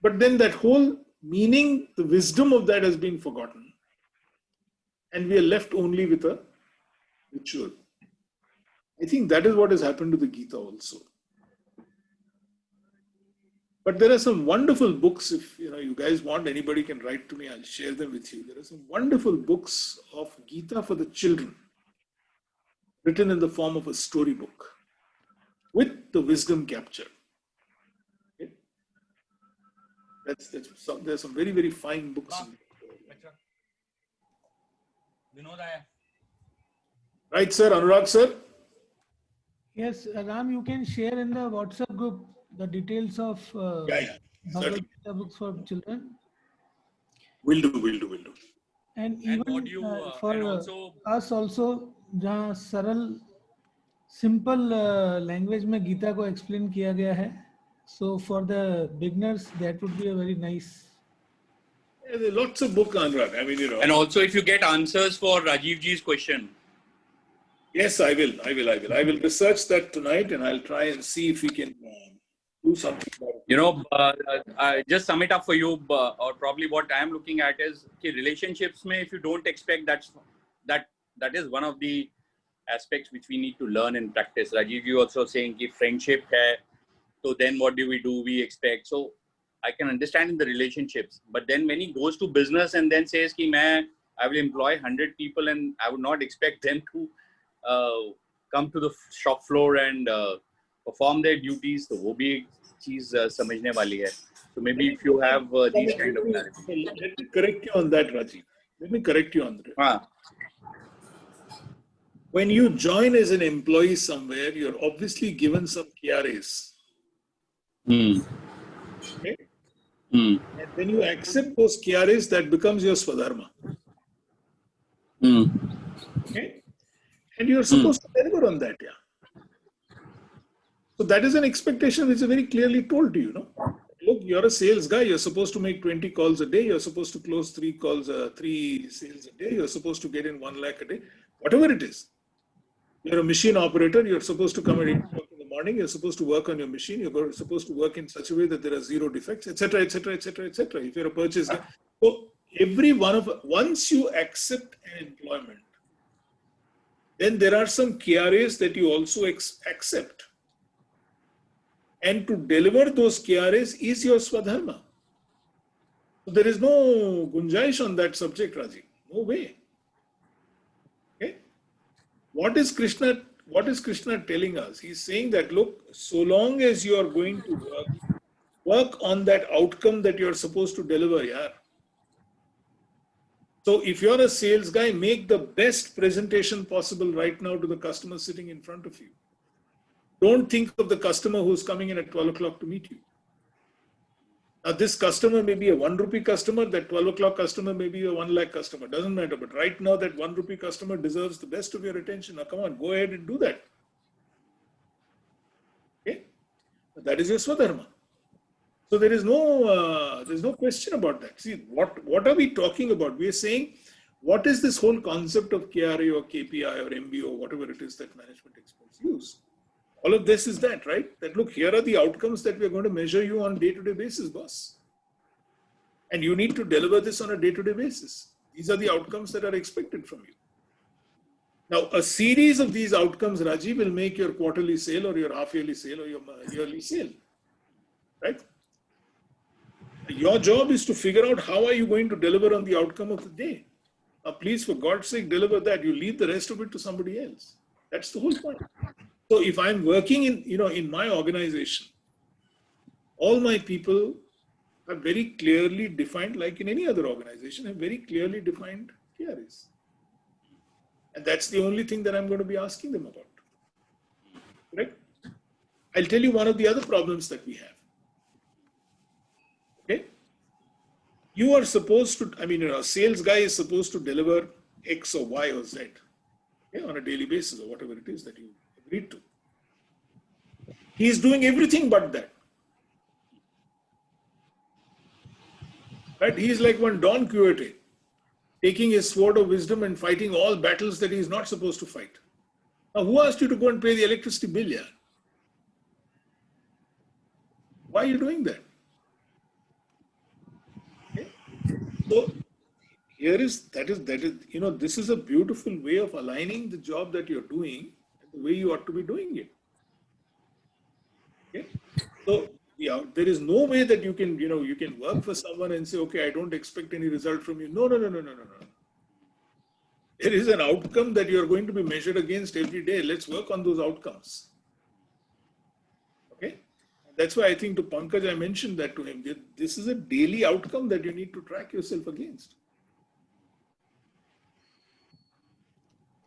C: but then that whole meaning, the wisdom of that has been forgotten. And we are left only with a ritual. I think that is what has happened to the Gita also. But there are some wonderful books. If you guys want, anybody can write to me. I'll share them with you. There are some wonderful books of Gita for the children, written in the form of a storybook with the wisdom captured. Okay? There's some very, very fine books. Right, sir, Anurag, sir.
A: Yes, Ram, you can share in the WhatsApp group the details of
C: Yeah.
A: Bhagavad Gita books for children.
C: Will do.
A: And even for us also, जहाँ सरल simple language में गीता को explain किया गया है. So for the beginners, that would be a very nice.
C: Yeah, there are lots of books, Anurag. I mean,
I: And also, if you get answers for Rajiv ji's question.
C: Yes, I will. I will research that tonight, and I'll try and see if we can do something about it.
I: I just sum it up for you, or probably what I am looking at is relationships. If you don't expect that is one of the aspects which we need to learn and practice. Rajiv, you also saying कि friendship hai, so then what do? We expect. So I can understand in the relationships, but then when he goes to business and then says कि I will employ 100 people and I would not expect them to come to the shop floor and perform their duties, तो वो भी एक चीज समझने वाली है. So maybe if you have these kind of clarity.
C: Let me correct you on that, Rajiv. Let me correct you on that. When you join as an employee somewhere, you're obviously given some KRAs. Okay? And when you accept those KRAs, that becomes your Svadharma. Okay? And you're supposed to deliver on that, So that is an expectation which is very clearly told to you, Look, you're a sales guy. You're supposed to make 20 calls a day. You're supposed to close 3 sales a day. You're supposed to get in 1 lakh a day. Whatever it is. You're a machine operator. You're supposed to come at 8 o'clock in the morning. You're supposed to work on your machine. You're supposed to work in such a way that there are 0 defects, etc., etc., etc., etc. If you're a purchase guy. So once you accept an employment, then there are some KRAs that you also accept. And to deliver those KRAs is your Svadharma. So there is no gunjaish on that subject, Rajiv. No way. Okay? What is Krishna telling us? He's saying that, look, so long as you are going to work on that outcome that you're supposed to deliver, So if you're a sales guy, make the best presentation possible right now to the customer sitting in front of you. Don't think of the customer who's coming in at 12 o'clock to meet you. Now, this customer may be a 1 rupee customer, that 12 o'clock customer may be a 1 lakh customer, doesn't matter. But right now, that 1 rupee customer deserves the best of your attention. Now, come on, go ahead and do that. Okay? That is your Svadharma. So there's no question about that. See, what are we talking about? We are saying, what is this whole concept of KRA or KPI or MBO, whatever it is that management experts use? All of this is that, right? That look, here are the outcomes that we're going to measure you on day-to-day basis, boss. And you need to deliver this on a day-to-day basis. These are the outcomes that are expected from you. Now, a series of these outcomes, Rajiv, will make your quarterly sale or your half-yearly sale or your yearly sale, right? Your job is to figure out how are you going to deliver on the outcome of the day. Now, please, for God's sake, deliver that. You leave the rest of it to somebody else. That's the whole point. So if I'm working in my organization, all my people are very clearly defined, like in any other organization, have very clearly defined KRAs. And that's the only thing that I'm going to be asking them about. Right? I'll tell you one of the other problems that we have. Okay? You are supposed to, a sales guy is supposed to deliver X or Y or Z, okay, on a daily basis or whatever it is that you agreed to. He is doing everything but that. Right? He is like one Don Quixote, taking his sword of wisdom and fighting all battles that he is not supposed to fight. Now, who asked you to go and pay the electricity bill, yeah? Why are you doing that? Okay? So, this is a beautiful way of aligning the job that you're doing and the way you ought to be doing it. Okay? So yeah, there is no way that you can, you can work for someone and say, okay, I don't expect any result from you. No. There is an outcome that you are going to be measured against every day. Let's work on those outcomes. Okay? That's why I think to Pankaj, I mentioned that to him. This is a daily outcome that you need to track yourself against.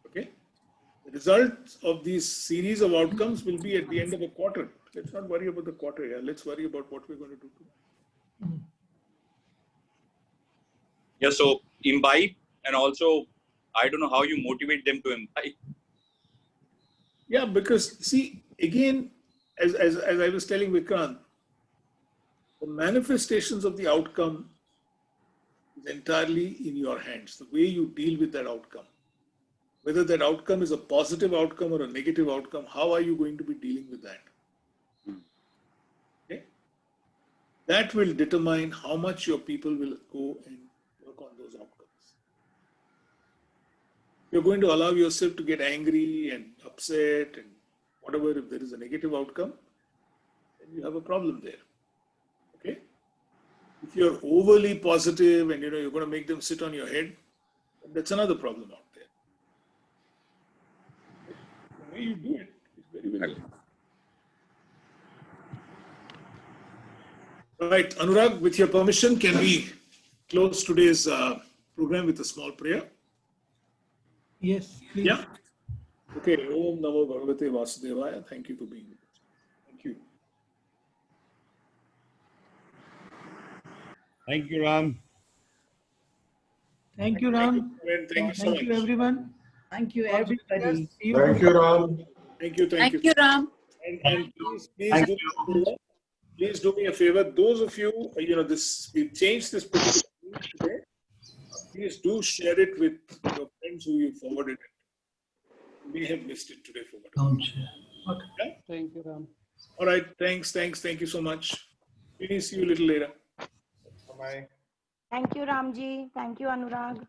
C: Okay? The results of these series of outcomes will be at the end of a quarter. Let's not worry about the quarter here. Let's worry about what we're going to do tomorrow.
I: Yeah, so imbibe, and also, I don't know how you motivate them to imbibe.
C: Yeah, because see, again, as I was telling Vikrant, the manifestations of the outcome is entirely in your hands, the way you deal with that outcome. Whether that outcome is a positive outcome or a negative outcome, how are you going to be dealing with that? Okay? That will determine how much your people will go and work on those outcomes. You're going to allow yourself to get angry and upset and whatever, if there is a negative outcome, then you have a problem there. Okay? If you're overly positive and you're going to make them sit on your head, that's another problem out there. The way you do it is very, very good. Right, Anurag, with your permission, can we close today's program with a small prayer?
A: Yes, please.
C: Yeah. Okay. Om Namo Bhagavate Vasudevaya. Thank you for being with us. Thank you.
F: Thank you, Ram.
A: Thank you, Ram.
C: Thank you so
A: Thank you,
C: much.
A: everyone.
J: Thank you,
A: God bless
J: everybody.
A: us. See you
K: Thank you, Ram.
C: Thank you.
L: Thank you, Ram.
C: And please
K: Thank
C: do me a favor. Please do me a favor. Those of you, we've changed this particular thing today. Please do share it with your friends who you forwarded it. You may have missed it today for whatever.
A: Don't share. Okay.
C: Yeah?
J: Thank you, Ram.
C: All right. Thanks. Thank you so much. Please see you a little later.
E: Bye-bye.
L: Thank you, Ramji. Thank you, Anurag.